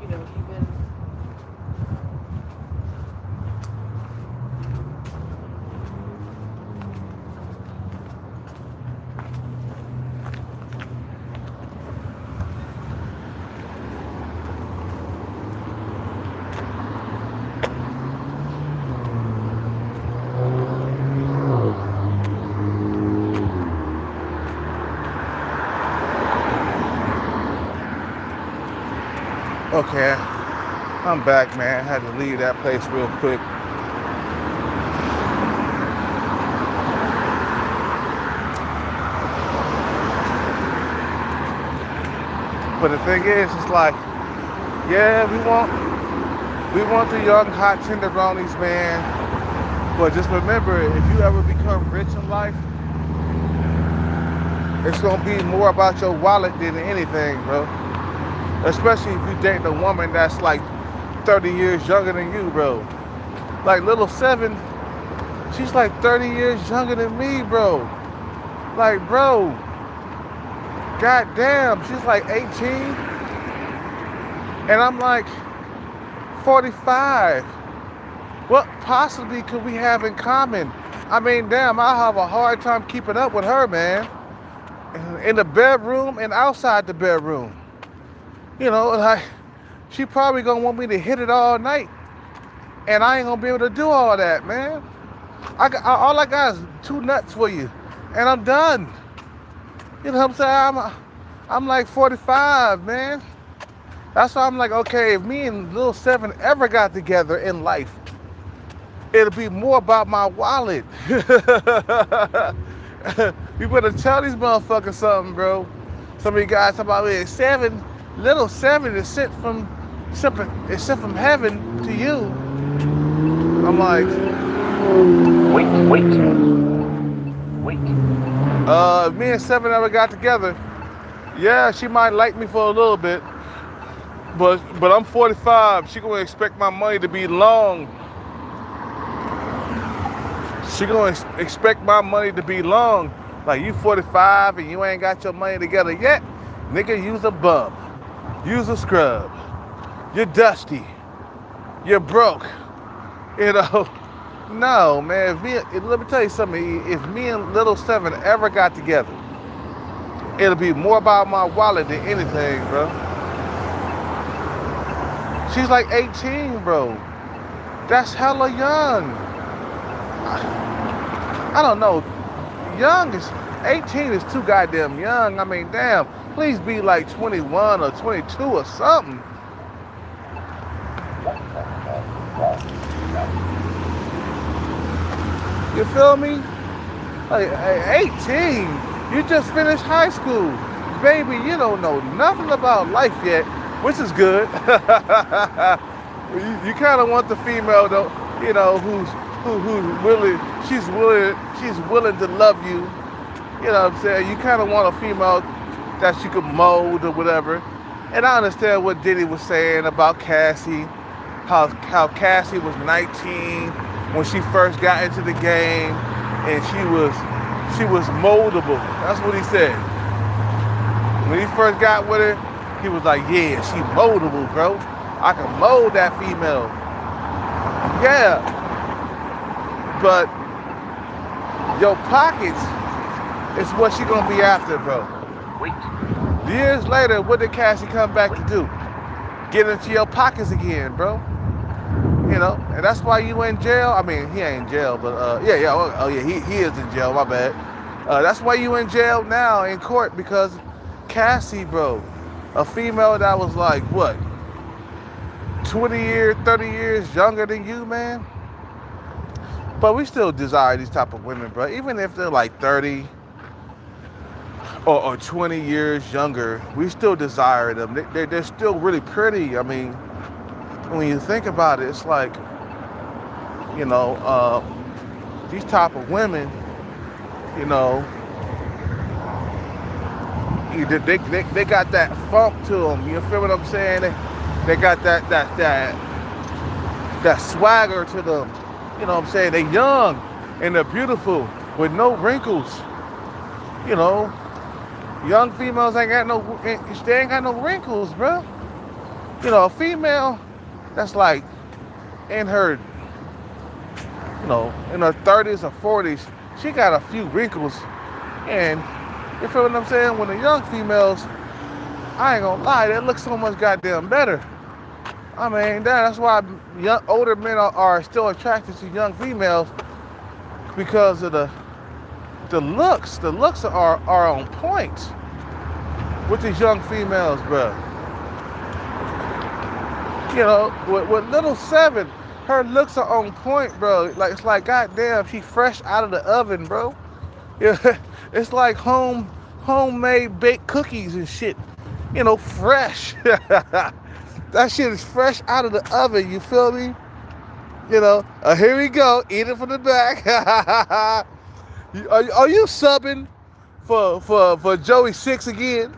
even Okay, I'm back, man. I had to leave that place real quick. But the thing is, it's like, yeah, we want the young hot tenderonis, man. But just remember, if you ever become rich in life, it's gonna be more about your wallet than anything, bro. Especially if you date a woman that's like 30 years younger than you, bro. Like little Seven, she's like 30 years younger than me, bro. Like, bro, goddamn, she's like 18, and I'm like 45. What possibly could we have in common? I mean, damn, I have a hard time keeping up with her, man. In the bedroom and outside the bedroom. Like, she probably gonna want me to hit it all night, and I ain't gonna be able to do all that, man. All I got is 2 nuts for you, and I'm done. You know what I'm saying? I'm like 45, man. That's why I'm like, okay, if me and Lil Seven ever got together in life, it'll be more about my wallet. You better tell these motherfuckers something, bro. Some of you guys talk about it. Little Seven is sent from heaven to you. I'm like, wait. if me and Seven ever got together, yeah, she might like me for a little bit, but I'm 45. She gonna expect my money to be long. She gonna expect my money to be long. Like, you 45 and you ain't got your money together yet, nigga. Use a bum, use a scrub. You're dusty. You're broke. No, man. Let me tell you something. If me and Little Seven ever got together, it'll be more about my wallet than anything, bro. She's like 18, bro. That's hella young. I don't know. 18 is too goddamn young. I mean, damn. Please be like 21 or 22 or something. You feel me? Like, 18, you just finished high school. Baby, you don't know nothing about life yet, which is good. You kind of want the female, though, who's willing, she's willing to love you. You know what I'm saying? You kind of want a female that you can mold or whatever. And I understand what Diddy was saying about Cassie, how Cassie was 19 when she first got into the game, and she was moldable. That's what he said. When he first got with her, he was like, yeah, she moldable, bro. I can mold that female. Yeah. But your pockets is what she gonna be after, bro. Wait. Years later, what did Cassie come back to do? Get into your pockets again, bro. And that's why you in jail. I mean, he ain't in jail, but he is in jail, my bad. That's why you in jail now in court, because Cassie, bro, a female that was like, what, 20 years, 30 years younger than you, man? But we still desire these type of women, bro. Even if they're like 30 or 20 years younger, we still desire them. They're still really pretty. I mean, when you think about it, it's like, these type of women, they got that funk to them. You feel what I'm saying? They got that swagger to them. You know what I'm saying? They're young and they're beautiful with no wrinkles. Young females they ain't got no wrinkles, bro. You know, a female that's like in her, in her 30s or 40s, she got a few wrinkles. And you feel what I'm saying? When the young females, I ain't gonna lie, they look so much goddamn better. I mean, that's why older men are still attracted to young females because of the looks. The looks are on point with these young females, bro. You know, with little Seven, her looks are on point, bro. Like it's like goddamn, she fresh out of the oven, bro. Yeah, it's like homemade baked cookies and shit. You know, fresh. That shit is fresh out of the oven. You feel me? You know, here we go. Eat it from the back. Are you subbing for Joey Six again?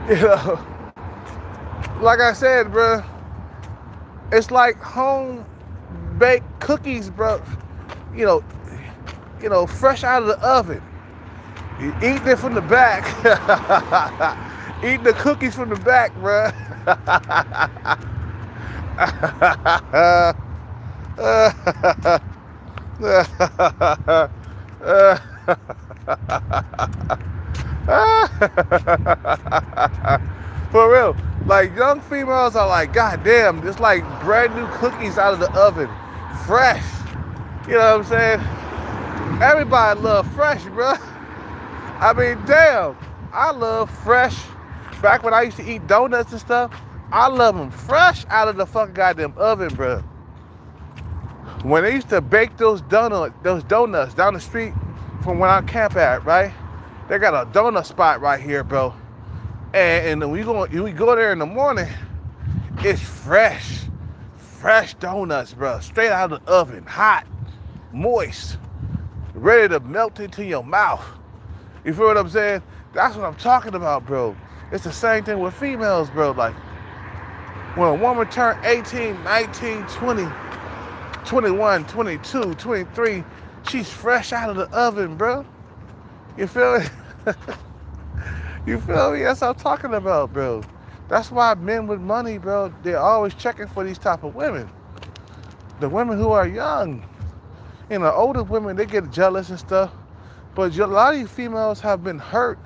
You know, like I said, bro, it's like home baked cookies, bro. You know, fresh out of the oven. You eating it from the back. Eating the cookies from the back, bro. For real, like young females are like, God damn, it's like brand new cookies out of the oven, fresh. You know what I'm saying? Everybody love fresh, bro. I mean, damn, I love fresh. Back when I used to eat donuts and stuff, I love them fresh out of the fucking goddamn oven, bro. When they used to bake those donuts down the street from when I camp at, right? They got a donut spot right here, bro. And we go there in the morning, it's fresh donuts, bro. Straight out of the oven, hot, moist, ready to melt into your mouth. You feel what I'm saying? That's what I'm talking about, bro. It's the same thing with females, bro. Like, when a woman turn 18, 19, 20, 21, 22, 23, she's fresh out of the oven, bro. You feel it? You feel me? That's what I'm talking about, bro. That's why men with money, bro, they're always checking for these type of women. The women who are young. You know, older women, they get jealous and stuff. But a lot of you females have been hurt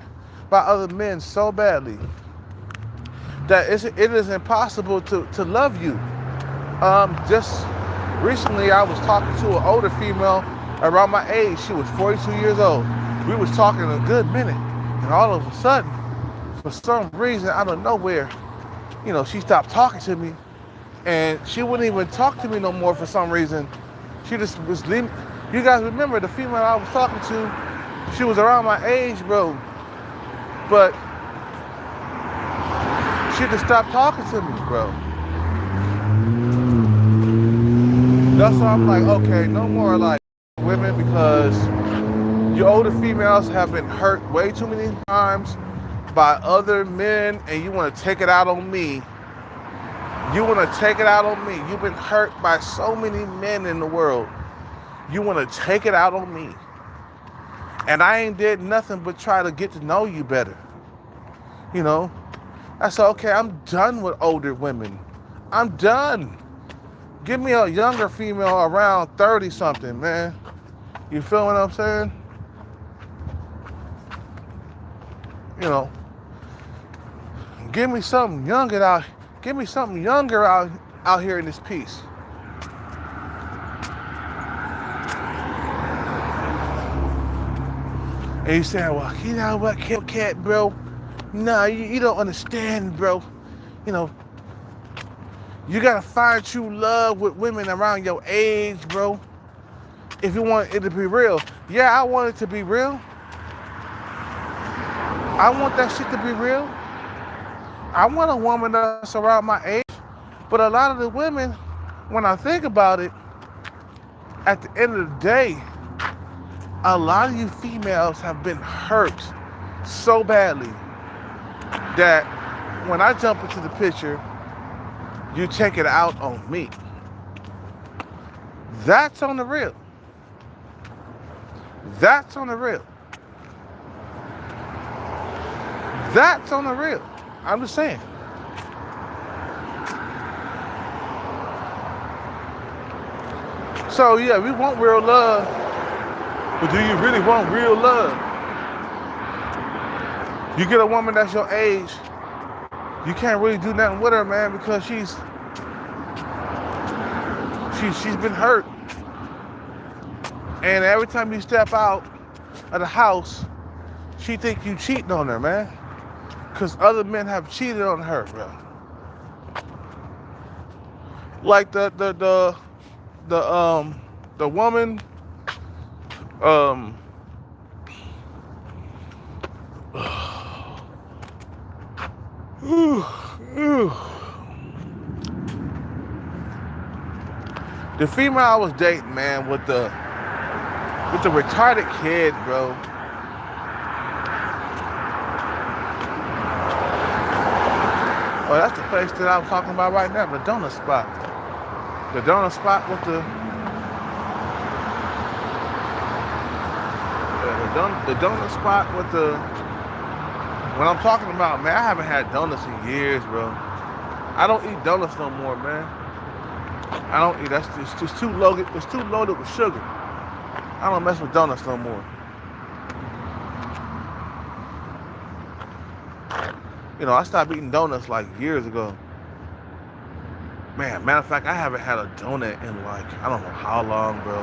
by other men so badly that it is impossible to love you. Just recently, I was talking to an older female around my age. She was 42 years old. We was talking a good minute, and all of a sudden, for some reason, out of nowhere, you know, she stopped talking to me, and she wouldn't even talk to me no more for some reason. She just was leaving. You guys remember the female I was talking to? She was around my age, bro, but she just stopped talking to me, bro. That's why I'm like, okay, no more like women, because you older females have been hurt way too many times by other men, and you want to take it out on me. You want to take it out on me. You've been hurt by so many men in the world. You want to take it out on me. And I ain't did nothing but try to get to know you better. You know? I said, okay, I'm done with older women. I'm done. Give me a younger female around 30 something, man. You feel what I'm saying? You know, give me something younger out. Give me something younger out here in this piece. And you saying, well, you know what, Cat, bro? Nah, you don't understand, bro. You know, you gotta find true love with women around your age, bro. If you want it to be real. Yeah, I want it to be real. I want that shit to be real. I want a woman that's around my age. But a lot of the women, when I think about it, at the end of the day, a lot of you females have been hurt so badly that when I jump into the picture, you take it out on me. That's on the real. That's on the real. That's on the real. I'm just saying. So yeah, we want real love, but do you really want real love? You get a woman that's your age, you can't really do nothing with her, man, because she's been hurt. And every time you step out of the house, she think you cheating on her, man. Because other men have cheated on her, bro. Like the woman, the female I was dating, man, with the retarded kid, bro. Oh, that's the place that I was talking about right now, the donut spot. The donut spot with the donut spot with the. What I'm talking about, man, I haven't had donuts in years, bro. I don't eat donuts no more, man. I don't eat. That's just too loaded. It's too loaded with sugar. I don't mess with donuts no more. You know, I stopped eating donuts like years ago. Man, matter of fact, I haven't had a donut in like, I don't know how long, bro.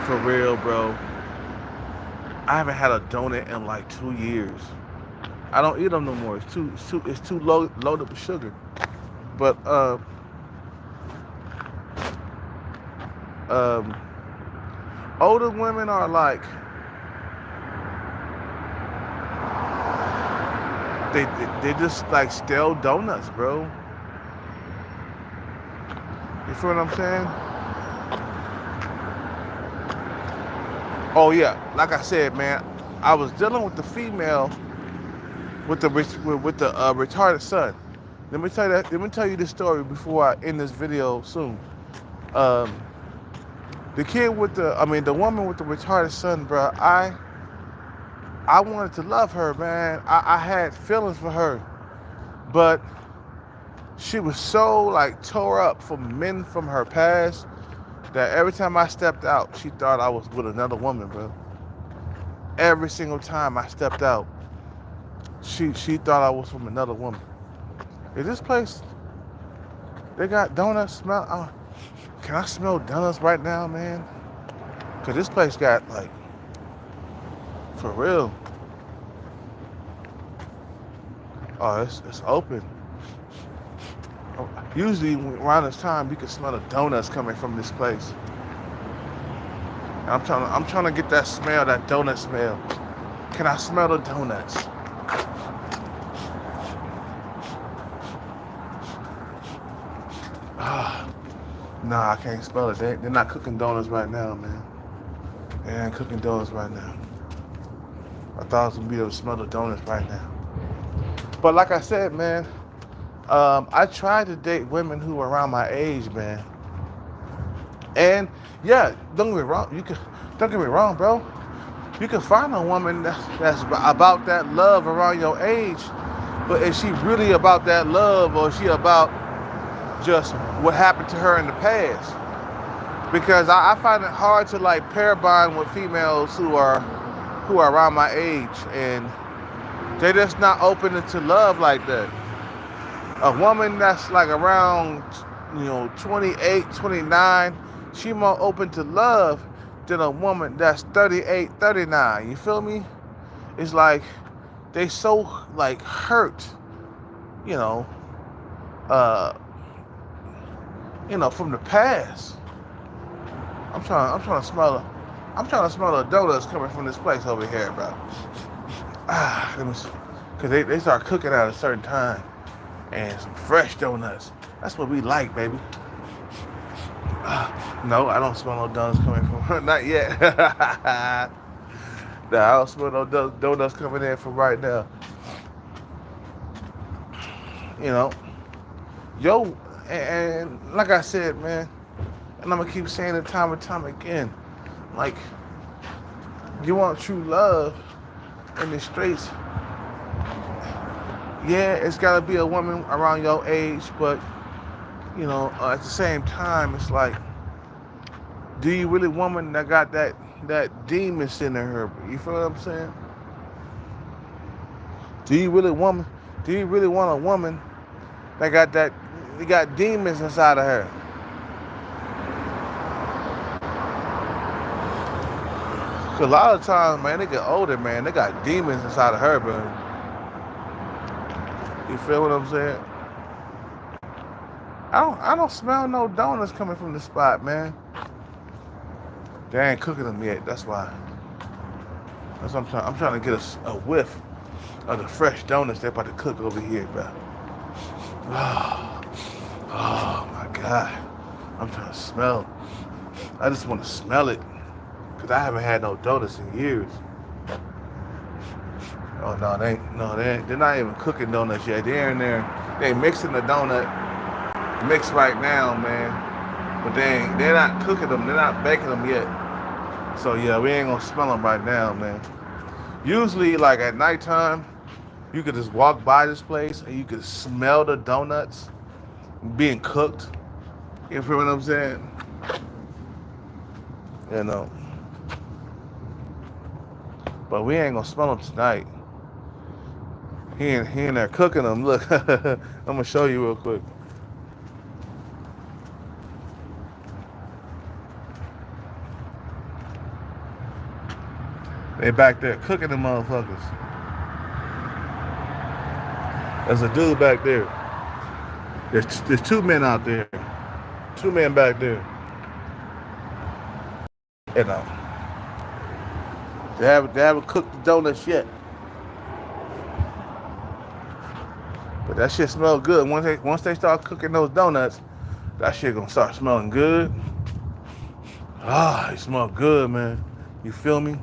For real, bro. I haven't had a donut in like 2 years. I don't eat them no more. It's too loaded with sugar. But older women are like, they just like stale donuts, bro. You feel what I'm saying? Oh yeah, like I said, man, I was dealing with the female with the retarded son. Let me tell you this story before I end this video soon. The woman with the retarded son, bro. I wanted to love her, man. I had feelings for her, but she was so like tore up from men from her past that every time I stepped out, she thought I was with another woman, bro. Every single time I stepped out, she thought I was from another woman. Is this place, they got donuts smell? Can I smell donuts right now, man? Cause this place got like, for real. Oh, it's open. Usually around this time, you can smell the donuts coming from this place. And I'm trying to get that smell, that donut smell. Can I smell the donuts? Nah, I can't smell it. They're not cooking donuts right now, man. They ain't cooking donuts right now. I thought I was gonna be able to smell the donuts right now. But like I said, man, I tried to date women who were around my age, man. And yeah, don't get me wrong, bro. You can find a woman that's about that love around your age, but is she really about that love, or is she about just what happened to her in the past? Because I find it hard to like pair bond with females who are around my age, and they're just not open to love like that. A woman that's like around, 28, 29, she more open to love than a woman that's 38, 39. You feel me? It's like they so like hurt, from the past. I'm trying to smell the donuts coming from this place over here, bro. Cause they start cooking at a certain time, and some fresh donuts. That's what we like, baby. No, I don't smell no donuts coming from not yet. Nah, I don't smell no donuts coming in from right now. And like I said, man, and I'm gonna keep saying it time and time again, like, you want true love in the streets, Yeah, it's gotta be a woman around your age, but at the same time, it's like, do you really woman that got that demon in her? You feel what I'm saying? Do you really woman? Do you really want a woman that got demons inside of her? 'Cause a lot of times, man, they get older, man, they got demons inside of her, man. You feel what I'm saying? I don't smell no donuts coming from the spot, man. They ain't cooking them yet. That's why. That's what I'm trying to get a whiff of the fresh donuts they're about to cook over here, bro. Oh my God. I'm trying to smell. I just want to smell it. Because I haven't had no donuts in years. Oh no, they're not even cooking donuts yet. They're in there. They mixing the donut mix right now, man. But they're not cooking them. They're not baking them yet. So yeah, we ain't gonna smell them right now, man. Usually, like at nighttime, you could just walk by this place and you could smell the donuts being cooked. You feel what I'm saying? You know. But we ain't gonna smell them tonight. He in there cooking them. Look, I'm gonna show you real quick. They back there cooking them motherfuckers. There's a dude back there. There's two men out there. Two men back there. You know. They haven't cooked the donuts yet. But that shit smells good. Once they start cooking those donuts, that shit gonna start smelling good. It smell good, man. You feel me?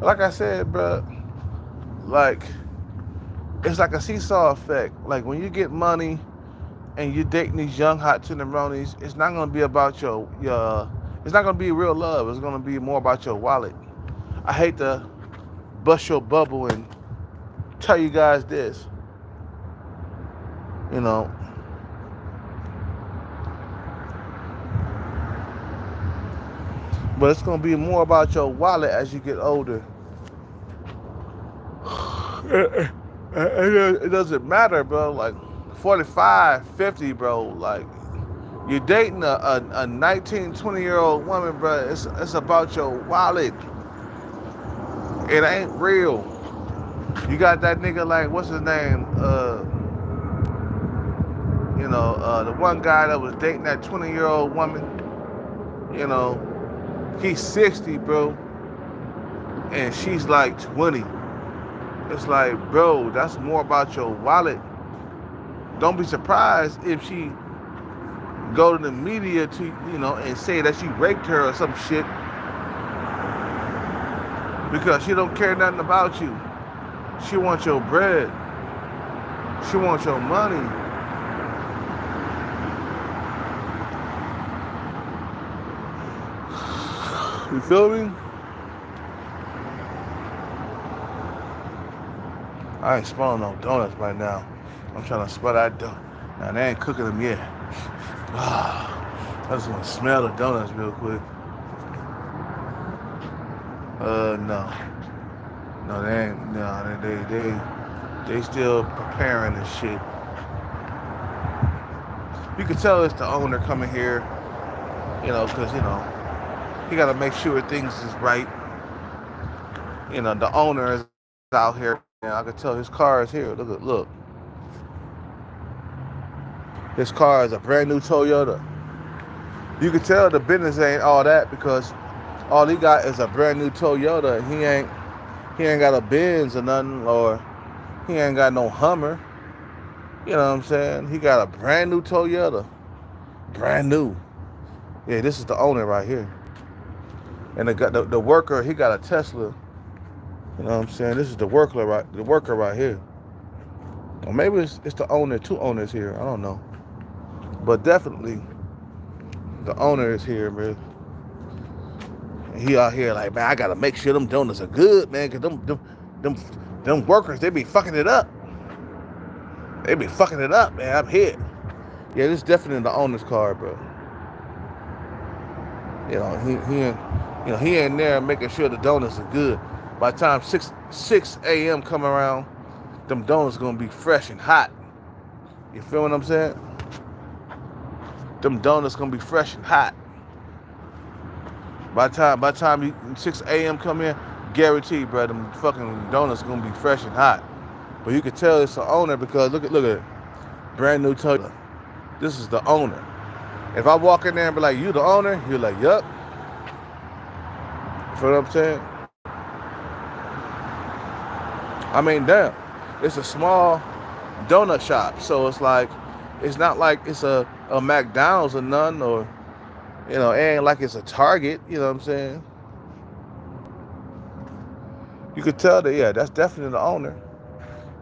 Like I said, bro, like, it's like a seesaw effect. Like, when you get money and you're dating these young hot tenderonis, it's not gonna be about it's not gonna be real love. It's gonna be more about your wallet. I hate to bust your bubble and tell you guys this. You know, but it's gonna be more about your wallet as you get older. It doesn't matter, bro. Like 45, 50, bro. Like, you're dating a 19, 20-year-old woman, bro. It's about your wallet. It ain't real. You got that nigga, like, what's his name? The one guy that was dating that 20-year-old woman. You know, he's 60, bro, and she's like 20. It's like, bro, that's more about your wallet. Don't be surprised if she go to the media to, and say that she raped her or some shit, because she don't care nothing about you. She wants your bread. She wants your money. You feel me? I ain't smelling no donuts right now. I'm trying to smell that donut. Now, they ain't cooking them yet. I just want to smell the donuts real quick. No. No, they ain't. No, they still preparing this shit. You can tell it's the owner coming here, because, he got to make sure things is right. The owner is out here. I can tell his car is here. Look. His car is a brand new Toyota. You can tell the business ain't all that, because all he got is a brand new Toyota. He ain't got a Benz or nothing, or he ain't got no Hummer. You know what I'm saying? He got a brand new Toyota. Brand new. Yeah, this is the owner right here. And the worker, he got a Tesla. You know what I'm saying? This is the worker right here. Or maybe it's the owner, two owners here. I don't know. But definitely, the owner is here, man. And he out here like, man, I gotta make sure them donuts are good, man, because them workers, they be fucking it up. They be fucking it up, man. I'm here. Yeah, this is definitely the owner's car, bro. You know, he in there making sure the donuts are good. By the time 6 a.m. come around, them donuts gonna be fresh and hot. You feel what I'm saying? Them donuts gonna be fresh and hot. By the time 6 a.m. come in, guaranteed, bro, them fucking donuts gonna be fresh and hot. But you can tell it's the owner because look at it. Brand new Toyota. This is the owner. If I walk in there and be like, you the owner? You're like, yup. You feel what I'm saying? I mean, damn. It's a small donut shop. So it's like, it's not like it's a McDonald's or none, or, you know, it ain't like it's a Target. You know what I'm saying? You could tell that, yeah, that's definitely the owner.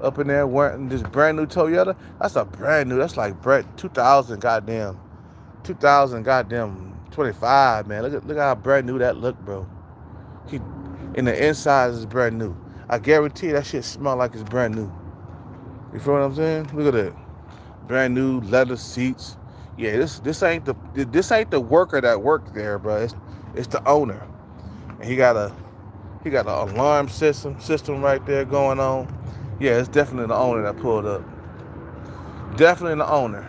Up in there wearing this brand new Toyota. That's a brand new, that's like 2000 goddamn 25, man. Look how brand new that look, bro. In the inside is brand new. I guarantee that shit smell like it's brand new. You feel what I'm saying? Look at that. Brand new leather seats. Yeah, this ain't the worker that worked there, bro. It's the owner. And he got an alarm system right there going on. Yeah, it's definitely the owner that pulled up. Definitely the owner.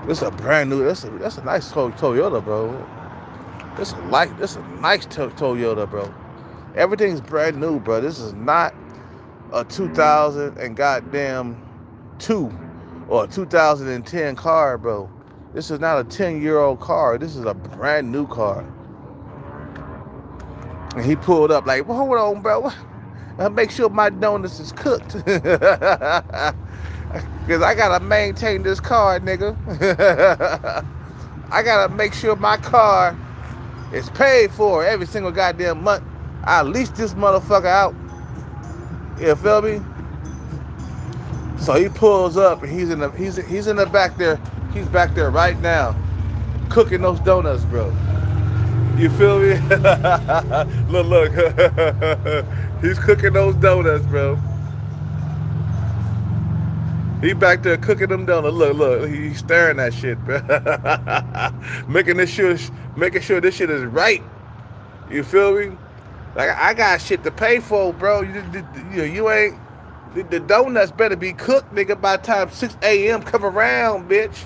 This is a brand new. That's a nice Toyota, bro. This is a nice Toyota, bro. Everything's brand new, bro. This is not a 2000 and goddamn 2 or a 2010 car, bro. This is not a 10-year-old car. This is a brand new car. And he pulled up like, well, hold on, bro. Make sure my donuts is cooked. Because I got to maintain this car, nigga. I got to make sure my car is paid for every single goddamn month. I lease this motherfucker out. You feel me? So he pulls up and he's in the back there. He's back there right now cooking those donuts, bro. You feel me? look. He's cooking those donuts, bro. He back there cooking them donuts. Look. He's staring at shit, bro. making sure this shit is right. You feel me? Like, I got shit to pay for, bro. You ain't. The donuts better be cooked, nigga, by the time 6 a.m. come around, bitch.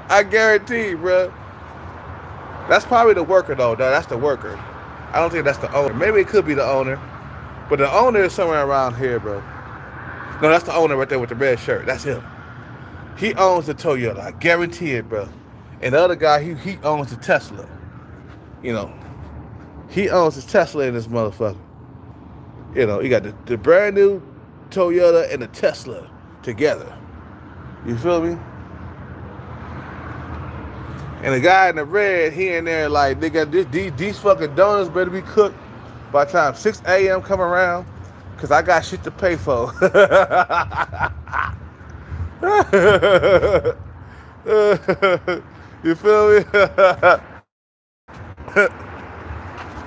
I guarantee, bro. That's probably the worker, though. That's the worker. I don't think that's the owner. Maybe it could be the owner. But the owner is somewhere around here, bro. No, that's the owner right there with the red shirt. That's him. He owns the Toyota. I guarantee it, bro. And the other guy, he owns the Tesla. You know. He owns the Tesla in this motherfucker. You know, you got the brand new Toyota and the Tesla together. You feel me? And the guy in the red, he in there like, they got these fucking donuts better be cooked by the time 6 a.m. come around, because I got shit to pay for. You feel me?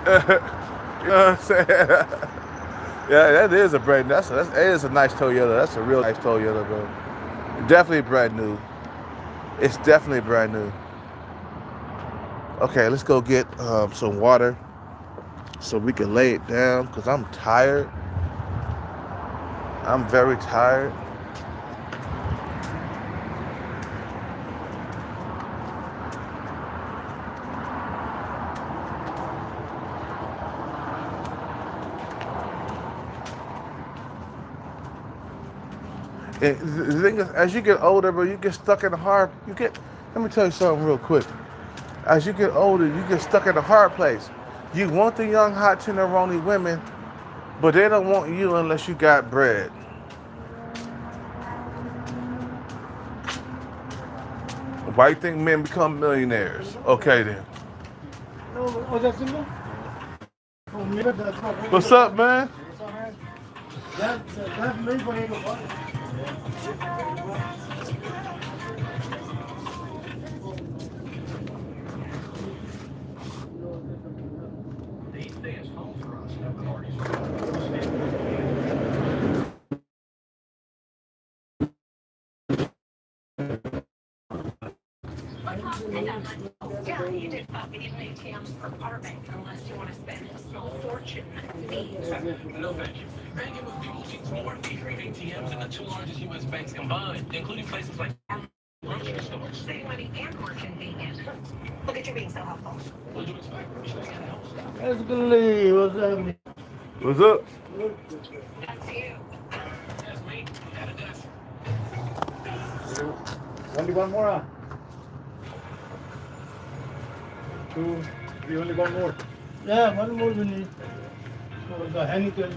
You know what I'm saying? Yeah, that is a brand new. It is a nice Toyota. That's a real nice Toyota, bro. Definitely brand new. It's definitely brand new. Okay, let's go get some water so we can lay it down, because I'm tired. I'm very tired. And the thing is, as you get older, bro, you get stuck in the hard. Let me tell you something real quick. As you get older, you get stuck in the hard place. You want the young, hot, tenderoni women, but they don't want you unless you got bread. Why do you think men become millionaires? Okay, then. What's up, man? And I'm like, oh, yeah, you did not need an ATM for Powerbank unless you want to spend a small fortune on fees. No, thank you. Banking with people means more fee-free ATMs than the two largest U.S. banks combined, including places like grocery stores. Save money and more convenient. Look at you being so helpful. What do you expect? You stay at house. That's good. What's happening? What's up? That's you. That's me. At a desk. Only one more, huh? Two, three, only one more. Yeah, one more we need. So the Heineken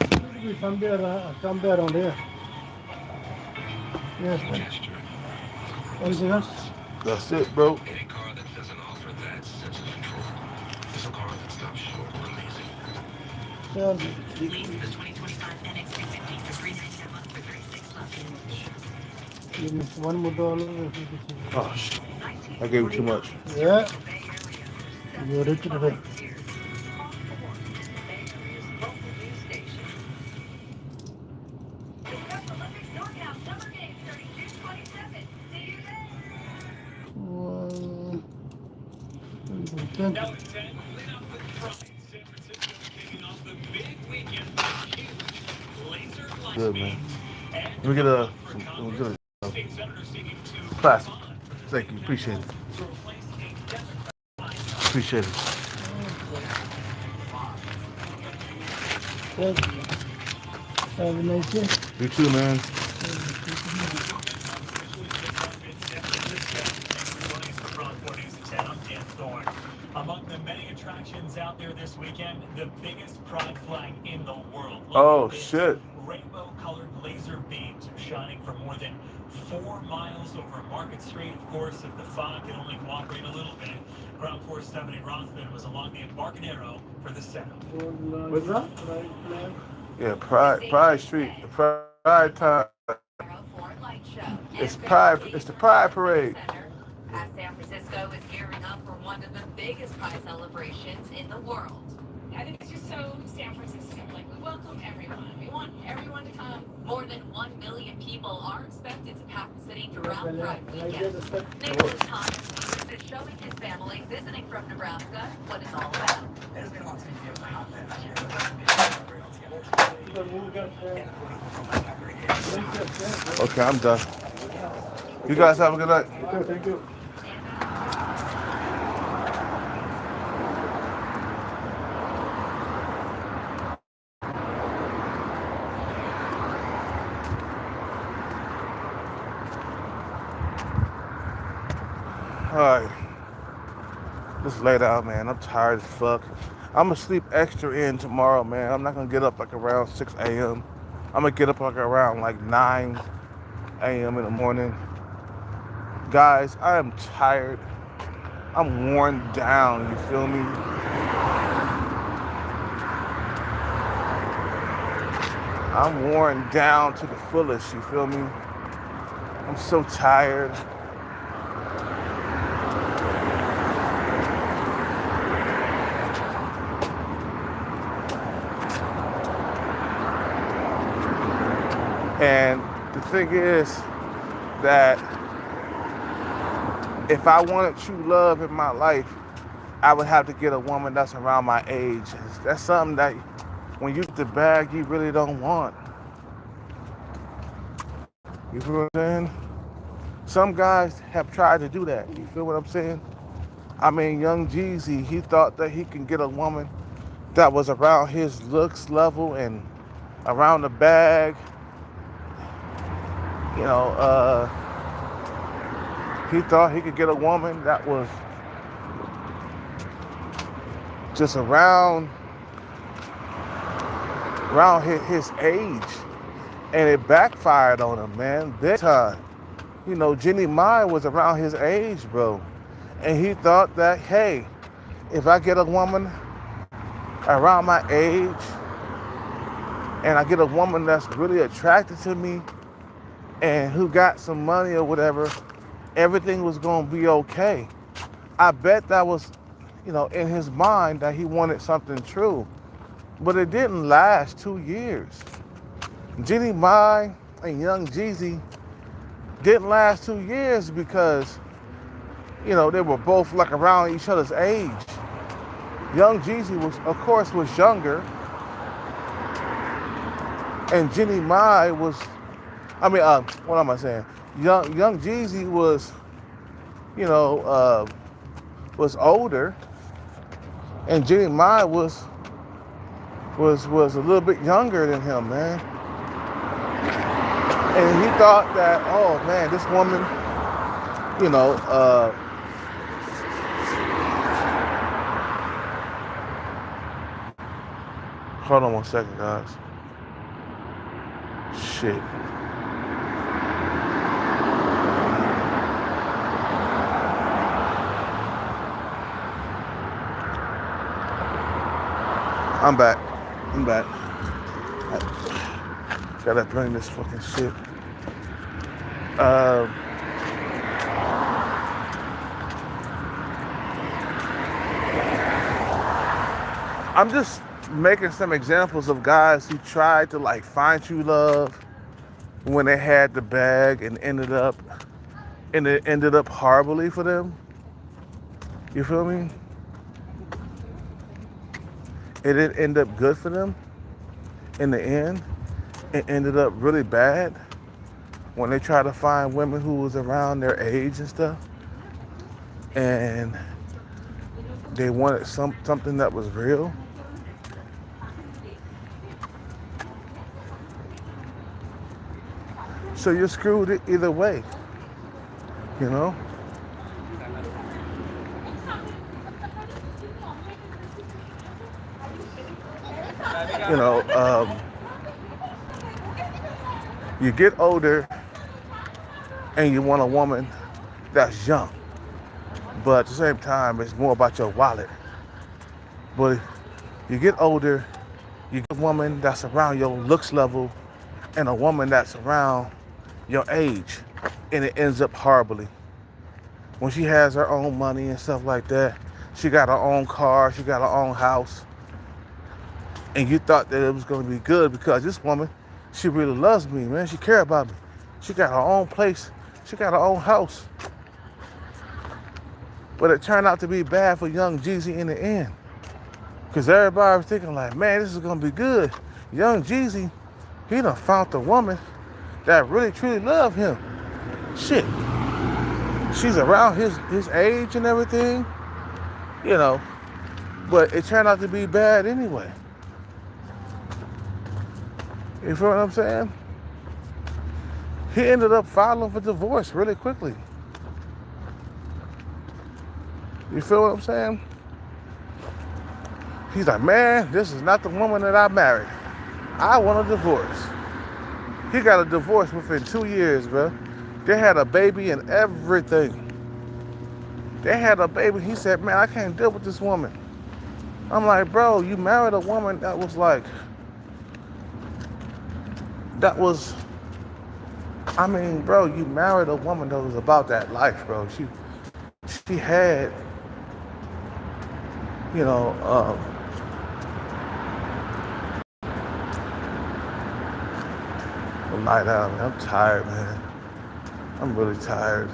should be somewhere around here. Yes, man. Gesture. Anything else? That's it, bro. Any car that doesn't offer that sense of control is a car that stops short of amazing. Yeah. Lease the 2025 NX350 for $399 a month for 36 months. Give me one more dollar. If you could see. Oh, shit. I gave you too much. Yeah, you're rich today. One, thank you. Good, man. Let me get a class. Thank you. Appreciate it. Appreciate it. Thank you. Have a nice day. You too, man. Among the many attractions out there this weekend, the biggest pride flag in the world. Oh, shit. Rainbow-colored laser beams are shining for more than 4 miles over Market Street. Of course, if the fog can only cooperate a little bit, Ground Force Stephanie Rothman was along the Embarcadero for the setup. What's that? Yeah, Pride Street, the Pride time. It's the Pride Parade. As San Francisco is gearing up for one of the biggest pride celebrations in the world. I think it's just so San Francisco. Like, we welcome everyone. We want everyone to come. More than 1 million people are expected to pack the city throughout Pride weekend. Nicholas Thomas is showing his family visiting from Nebraska what it's all about. There's been lots of media about that. Okay, I'm done. You guys have a good night. Thank you. Alright. Just lay down, man. I'm tired as fuck. I'm gonna sleep extra in tomorrow, man. I'm not gonna get up like around 6 a.m. I'm gonna get up like around like 9 a.m. in the morning. Guys, I am tired. I'm worn down, you feel me? I'm worn down to the fullest, you feel me? I'm so tired. And the thing is that if I wanted true love in my life, I would have to get a woman that's around my age. That's something that when you get the bag, you really don't want. You feel what I'm saying? Some guys have tried to do that. You feel what I'm saying? I mean, Young Jeezy, he thought that he can get a woman that was around his looks level and around the bag. You know, he thought he could get a woman that was just around his age, and it backfired on him, man, big time. You know, Jenny Mai was around his age, bro, and he thought that, hey, if I get a woman around my age, and I get a woman that's really attracted to me, and who got some money or whatever, everything was gonna be okay. I bet that was, you know, in his mind that he wanted something true. But it didn't last 2 years. Jenny Mai and Young Jeezy didn't last 2 years because you know, they were both like around each other's age. Young Jeezy was, of course, was younger, and Jenny Mai was, what am I saying? Young Jeezy was, you know, was older, and Jenny Mai was a little bit younger than him, man. And he thought that, oh man, this woman, you know, hold on one second, guys. Shit. I'm back. Gotta bring this fucking shit. I'm just making some examples of guys who tried to like find true love when they had the bag and it ended up horribly for them. You feel me? It didn't end up good for them in the end. It ended up really bad when they tried to find women who was around their age and stuff, and they wanted something that was real. So you're screwed either way, you know? You know, you get older and you want a woman that's young, but at the same time, it's more about your wallet. But you get older, you get a woman that's around your looks level and a woman that's around your age, and it ends up horribly. When she has her own money and stuff like that, she got her own car, she got her own house, and you thought that it was going to be good because this woman, she really loves me, man. She cares about me. She got her own place. She got her own house. But it turned out to be bad for young Jeezy in the end. Because everybody was thinking like, man, this is going to be good. Young Jeezy, he done found the woman that really, truly loved him. Shit. She's around his age and everything, you know. But it turned out to be bad anyway. You feel what I'm saying? He ended up filing for divorce really quickly. You feel what I'm saying? He's like, man, this is not the woman that I married. I want a divorce. He got a divorce within 2 years, bro. They had a baby and everything. They had a baby. He said, man, I can't deal with this woman. I'm like, bro, you married a woman that was like, bro, you married a woman that was about that life, bro. She had, you know, a night out, man. I'm tired, man. I'm really tired.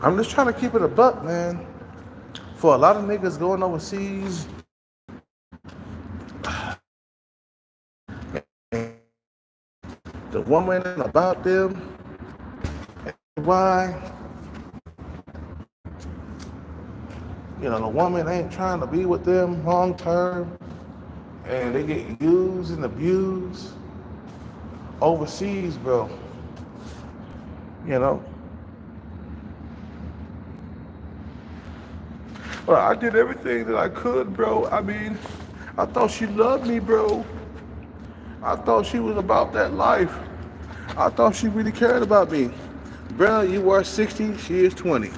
I'm just trying to keep it a buck, man. For a lot of niggas going overseas, the woman about them, why, you know, the woman ain't trying to be with them long term, and they get used and abused overseas, bro. You know? Well, I did everything that I could, bro. I mean, I thought she loved me, bro. I thought she was about that life. I thought she really cared about me. Bro, you are 60, she is 20.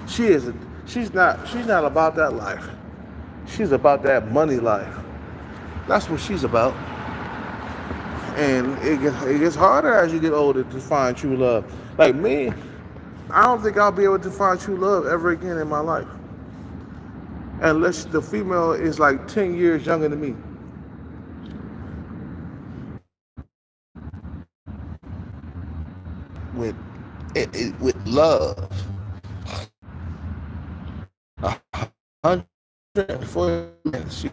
She's not about that life. She's about that money life. That's what she's about. And it gets harder as you get older to find true love. Like me, I don't think I'll be able to find true love ever again in my life. unless the female is like 10 years younger than me. With with love. 140 minutes.